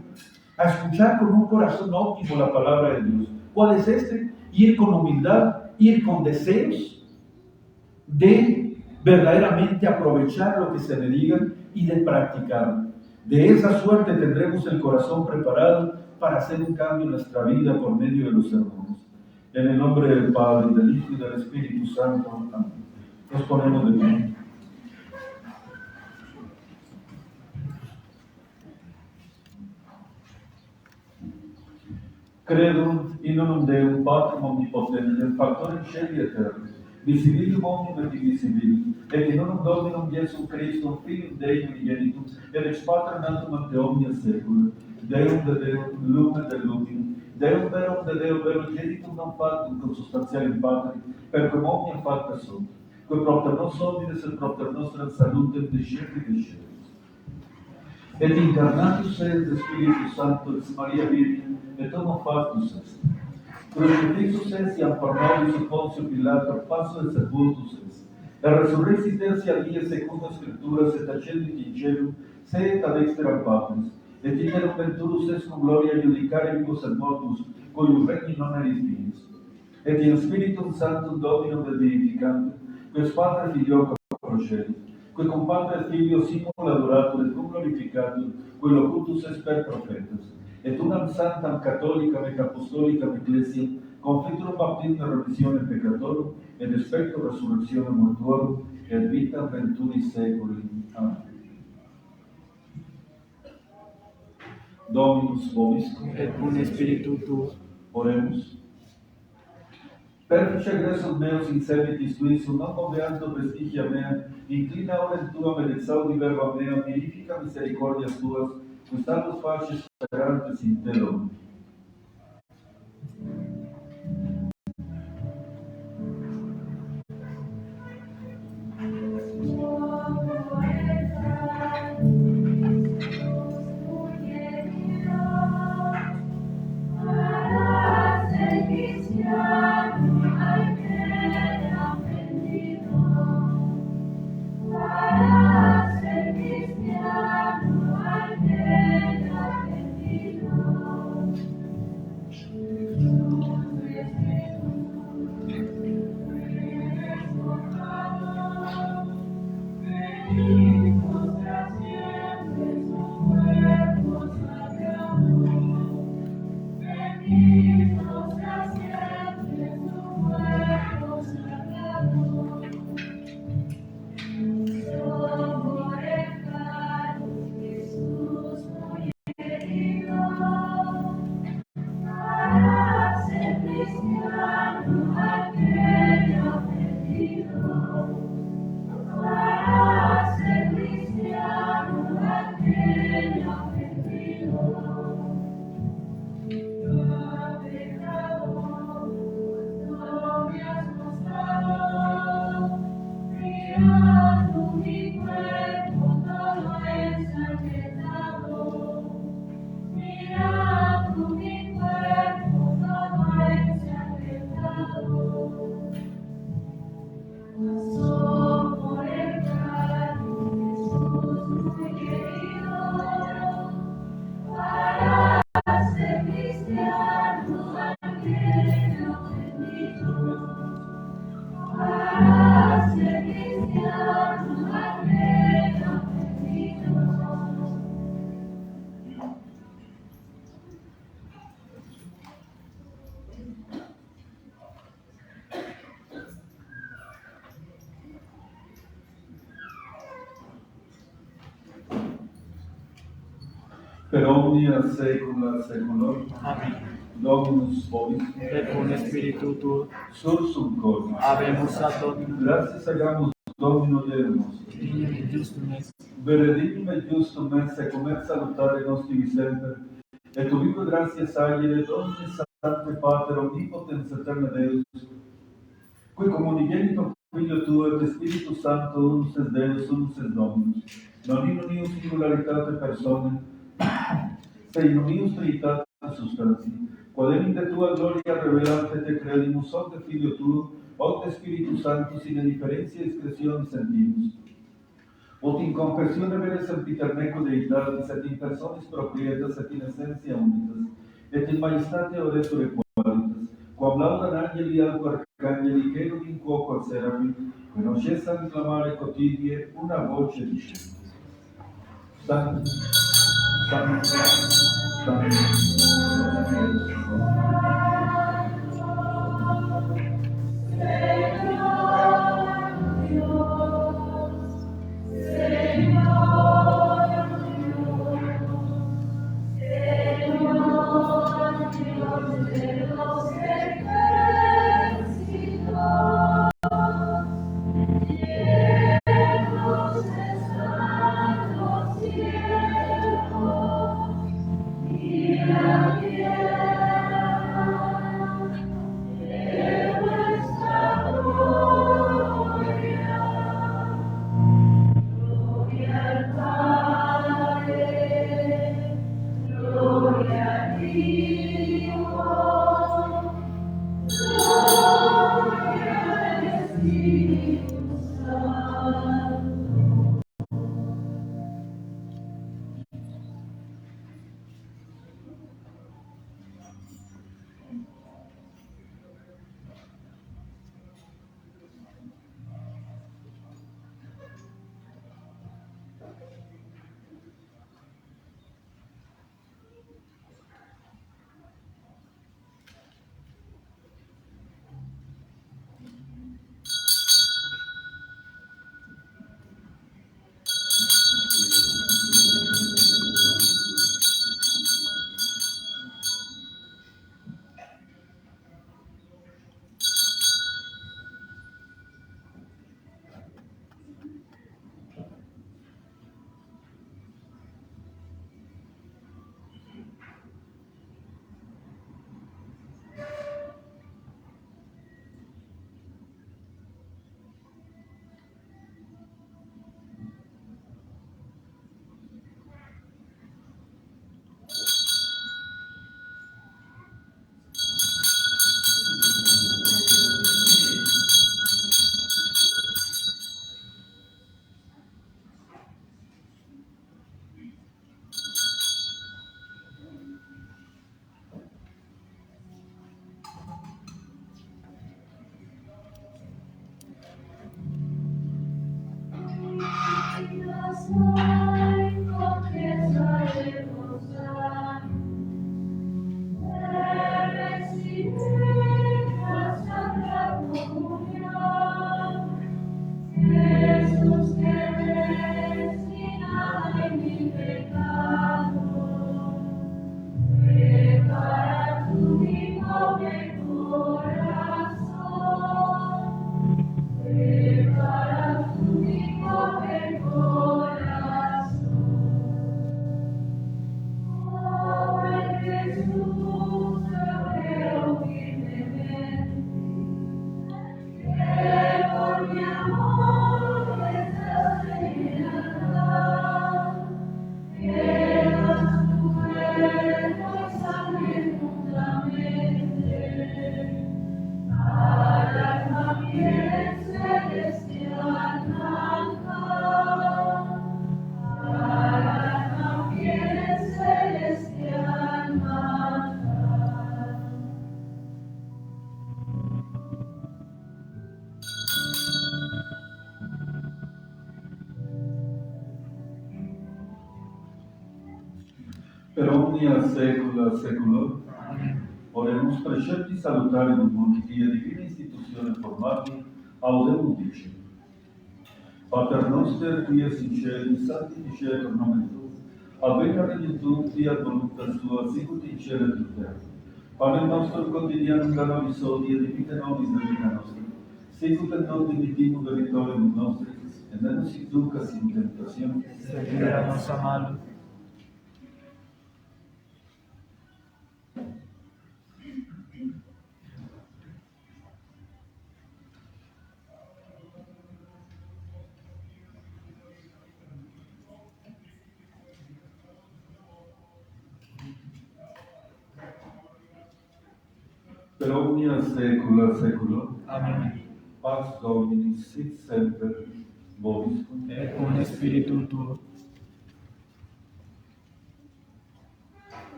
a escuchar con un corazón óptimo la palabra de Dios. ¿Cuál es este? Ir con humildad, ir con deseos de verdaderamente aprovechar lo que se le diga y de practicarlo. De esa suerte tendremos el corazón preparado para hacer un cambio en nuestra vida por medio de los sermones. En el nombre del Padre, del Hijo y del Espíritu Santo. Amén. Nos ponemos de pie. Credo in unum Deum Patrum omnipotentem, factorem caeli et terris, visibilum omnium et invisibilum, et in unum Dominum Iesum Christum, Filium Dei unigenitum, et ex Pater natum ante omnia saecula, Deum de Deum, lumen de luminum, Deum verum de Deo verum, genitum non factum consubstantialem Patri, perquam omnia facta sunt, quae propter nos homines et propter nostram salutem discepri discepris. Et incarnatus est de Spiritus Sancto ex Maria Virgin, et homo factus est. Crucifixus est iam per nobis Poncio Pilato, passo et sepultus est. Et resurrexit tertia die secundum Scripturas, et ascendit in caelum, sedet ad exteram Patris. Et iterum venturus est cum gloria judicare vivos et mortus, cuius regni non erit finis. Et in Spiritum Sanctum Dominum et Vivificantem, quis Pater Filioque procedit, qui cum Pater et Filio simul adoratur et cum glorificatur, qui locutus est per prophetas, et unam sanctam catholicam et apostolicam ecclesiam, confiturum baptismum remissionem peccatorum, et specto resurrectionem mortuorum, et vitam venturis saeculi. Amen. Dominus vobiscum, et cum spiritu tuo. Oremus. Perfice egressus meus in servitis tuis, non moveantur vestigia mea, inclina orem tua et exaudi verba mea, vivifica misericordias tuas, qui salus facies sagrantes in te Domine. Per omnia saecula saeculorum. Amén. Dominus vobis. Et con Espíritu tu, Sursum corpus. habemus ad Dominum, Gracias hagamos Domino Deus. dignum et justum est, Benedictum et justum mensa comet salutare nostri semper. Et ubique gratias agere Domine Sancte Pater Omnipotens Aeterna Deus, qui comunigenito Figlio Tuo et Spiritus Sancto unus es Deus, unus es Dominus, non in unius singularitate personae, se in unius Trinitate substantii, quod in Tua gloria revelante te credimus, od Figlio Tuo, od Spiritus Sanctus in differentia excretionis sentimus, ut in confessione vere sempiterneco Deitatis, et in personis proprietas, et in essentia unitas, et in majestate oreture qualitas, quam laudan angeli alco arcangeli, cherubim quoquo serafim, que non cessant clamare quotidie una voce dicendo: Sanctus, Sanctus, Sanctus, Jesús que destina de mi pecado, prepara tu mi pobre corazón, prepara tu mi pobre corazón. Oh, buen Jesús, yo creo firmemente que por mi amor estás señalada, que das tu cuerpo y sangre juntamente al alma fiel celestial blanca, al alma fiel celestial blanca. Per omnia saecula saeculorum. Oremus precepti salutari muniti et divina institutione formati, audemus dicere. Pater noster, qui es in caeli, sanctificetur nomen tuum, advenga regni tuum, fiat voluntas tua, sicut in cielo et in terra. Panem nostrum quotidianum da nobis hodie, et dimitte nobis debita nostra, sicut et nos dimittimus debitoribus nostris, et ne nos inducas in tentationem, sed libera-nos a malo. per omnia saecula saeculorum. Amen. Pax Domini sit semper vobiscum. Et cum spiritu tuo.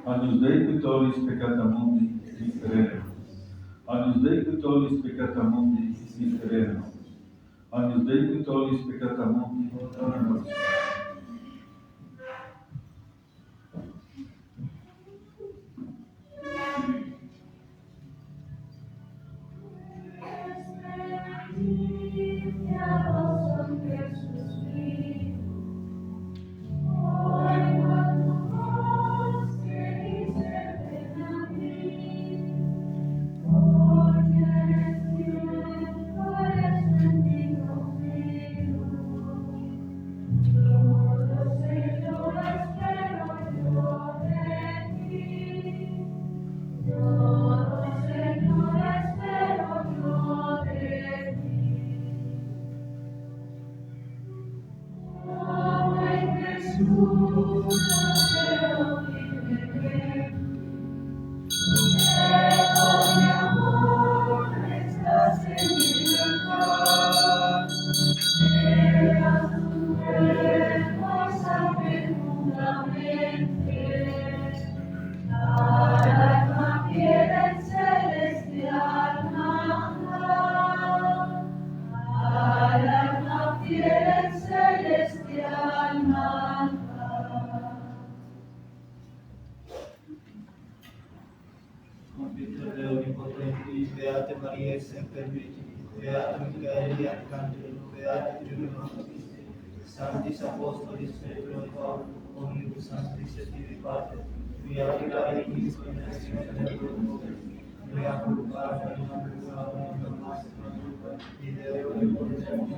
Agnus Dei qui tollis peccata mundi, miserere. Agnus Dei qui tollis peccata mundi, miserere. Agnus Dei qui tollis peccata mundi, dona nobis. Confiteor Deo omnipotenti, Beate Mariae semper Virgine, Beato Michaeli Arcangelo, Beate Triuno Nobis, Sanctis Apostolis Petro et Paul, omnibus sanctis et Divi Pater, via Vicari Equis Conversione Deo, via Culpata in Ambrusata in Nostra, Ideo Omnipotenti,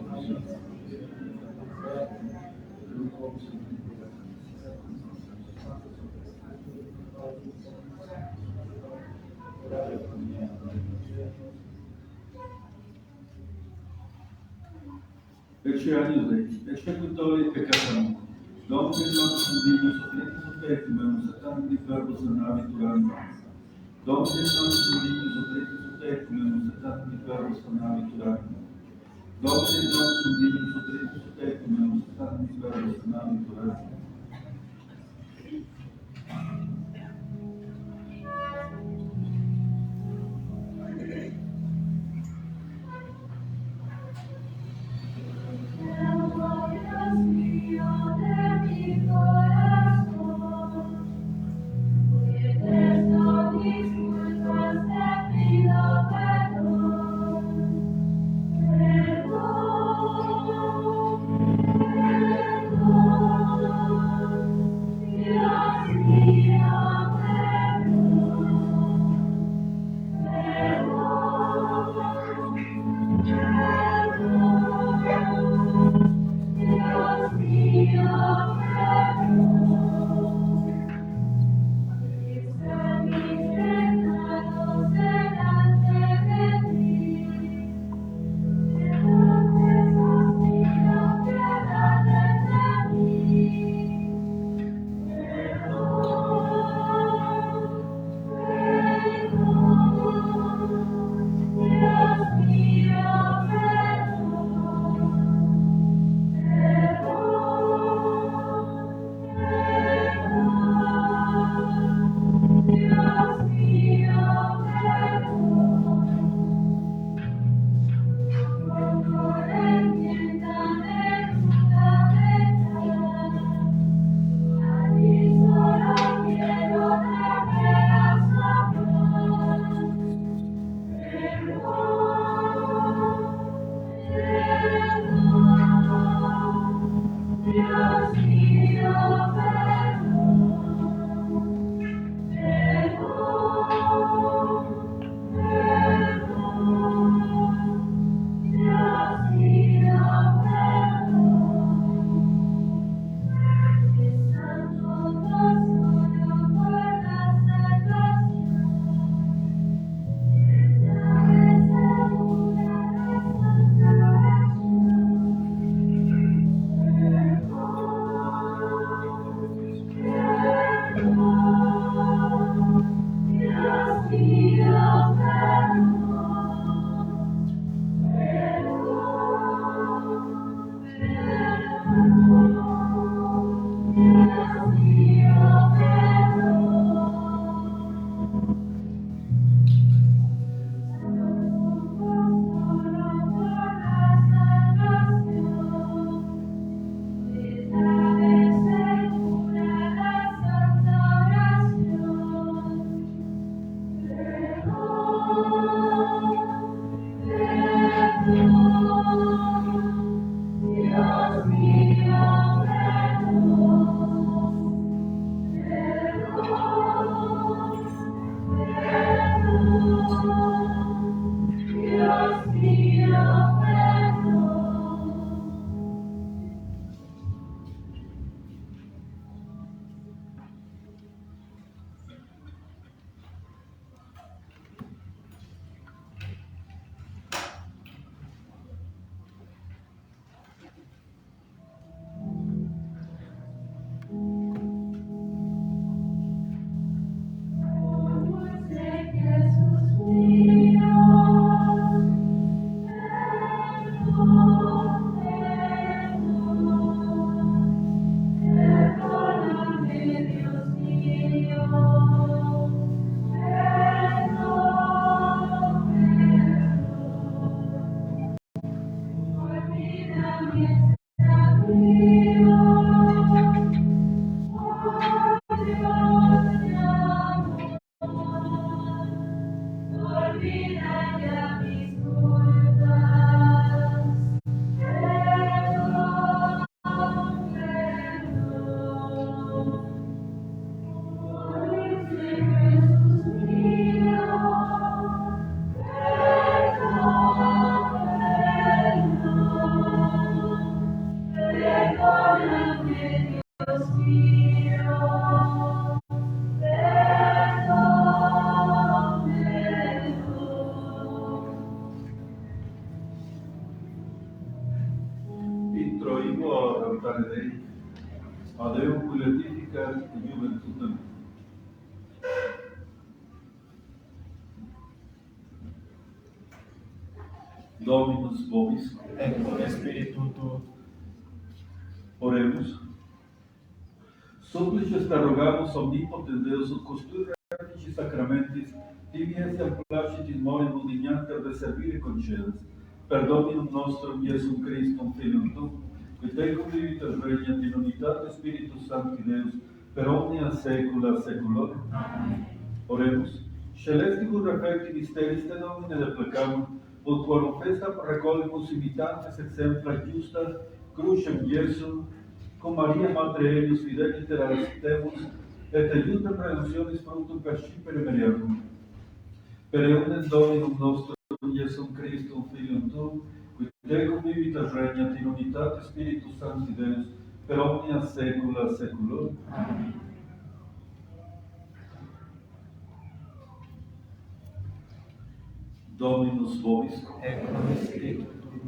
Ecce agnus Dei, ecce qui tollis peccata mundi. Domine nostrum dignus obliquus opertimus, et tantis verbos naviturans. Domine nostrum dignus obliquus opertimus, et tantis verbos naviturans. Domine nostrum dignus obliquus opertimus, et tantis verbos naviturans. Dios mío, mío, perdónelo. Introigo a altare Dei, a Deum puletificat juventutem. Dominus vobis, et cum spiritu tuo. oremus. Supplices te rogamos, omnipotens Deus, ut custui replici sacramentis, tibi etiam placitis moribus dignanter de servire concedas. Per Dominum nostrum Iesum Christum, Filium tuum, qui tecum vivit et regnat in unitate Spiritus Sancti Deus, per omnia saecula saeculorum. Oremus. Celestibus refecti misteris te Domine deprecamur, ut quorum festa recollimus imitantes exempla justa crucem Iesum, cum Maria Mater Eius fideliter assistemus, et eiutem redemptionis fructum percipere meriatum. Per eundem Dominum nostrum Iesum Christum, Filium tuum, qui tecum vivit et regnat in unitate Spiritus Sancti Deus, per omnia saecula saeculorum. Dominus vobis, Et cum spiritu tuo.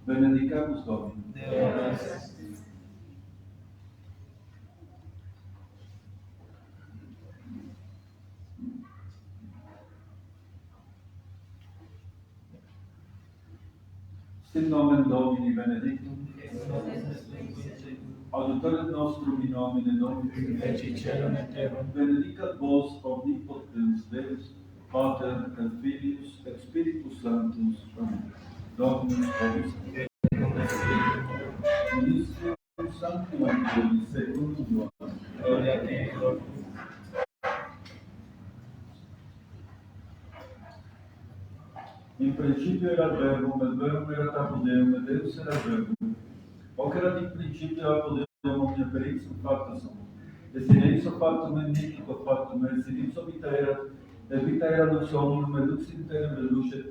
benedicamus Dominum. Deo nostro. Sin nomen Domini benedictum, Et nos est in quiete, adiutorium nostrum in nomine Domini, feci celum et terram. benedicat vos omnipotens Deus, Pater et Filius et Spiritus Sanctus. Amen. Dominus vobis, Et cum spiritu tuo. ministerium sancti Evangelii secundum Ioannem. Gloria a te, Lord. In principio erat verbum, et verbum erat apud Deum, et Deus erat verbum. Hoc erat in principio apud Deum, omnia per ipsum facta sunt. Et sine ipso factum et nihil factum, et sine ipso vita erat, et vita erat lux omnium, et lux in tenebre lucet,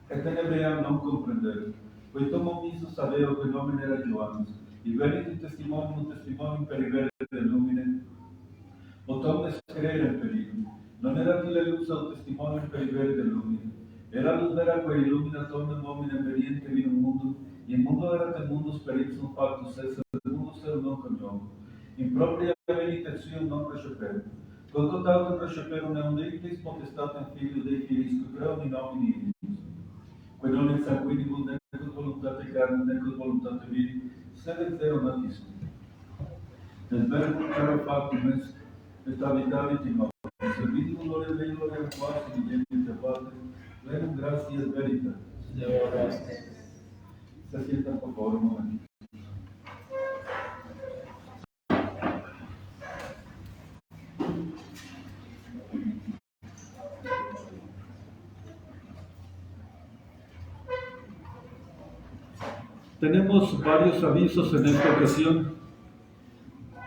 et tenebraeam non comprendere. Quaetum omnissus aveo que nomen era Johannes, et venit in testimonium perivere del lumine, ut omnes creerem per illum. Non erat ille lux aut testimonium perivere del lumine. Era luz vera quae illuminat omnem hominem veniente vinum mundum, in mundo erat et mundus per ipsum factus est, et mundus eum non cognoscum. In propria venit et suum non receperum. Quod autem receperum eum deictis potestatem Filio Dei Filisque, creum in nomine Illius. Quae non in sanguinibus, nec ut voluntate carne, nec ut voluntate viri, sed ex Deo natis sunt. Et verbum caro factum est, et habitavit in nobis, et vidibus gloria Dei, gloria quasi dignit et Pater, plenum gratias veritas. Deo nostro. Se sientan por favor un momento. Tenemos varios avisos en esta ocasión.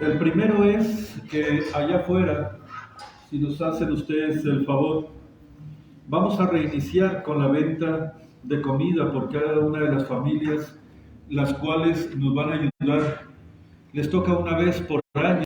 El primero es que allá afuera, si nos hacen ustedes el favor, vamos a reiniciar con la venta de comida por cada una de las familias, las cuales nos van a ayudar. Les toca una vez por año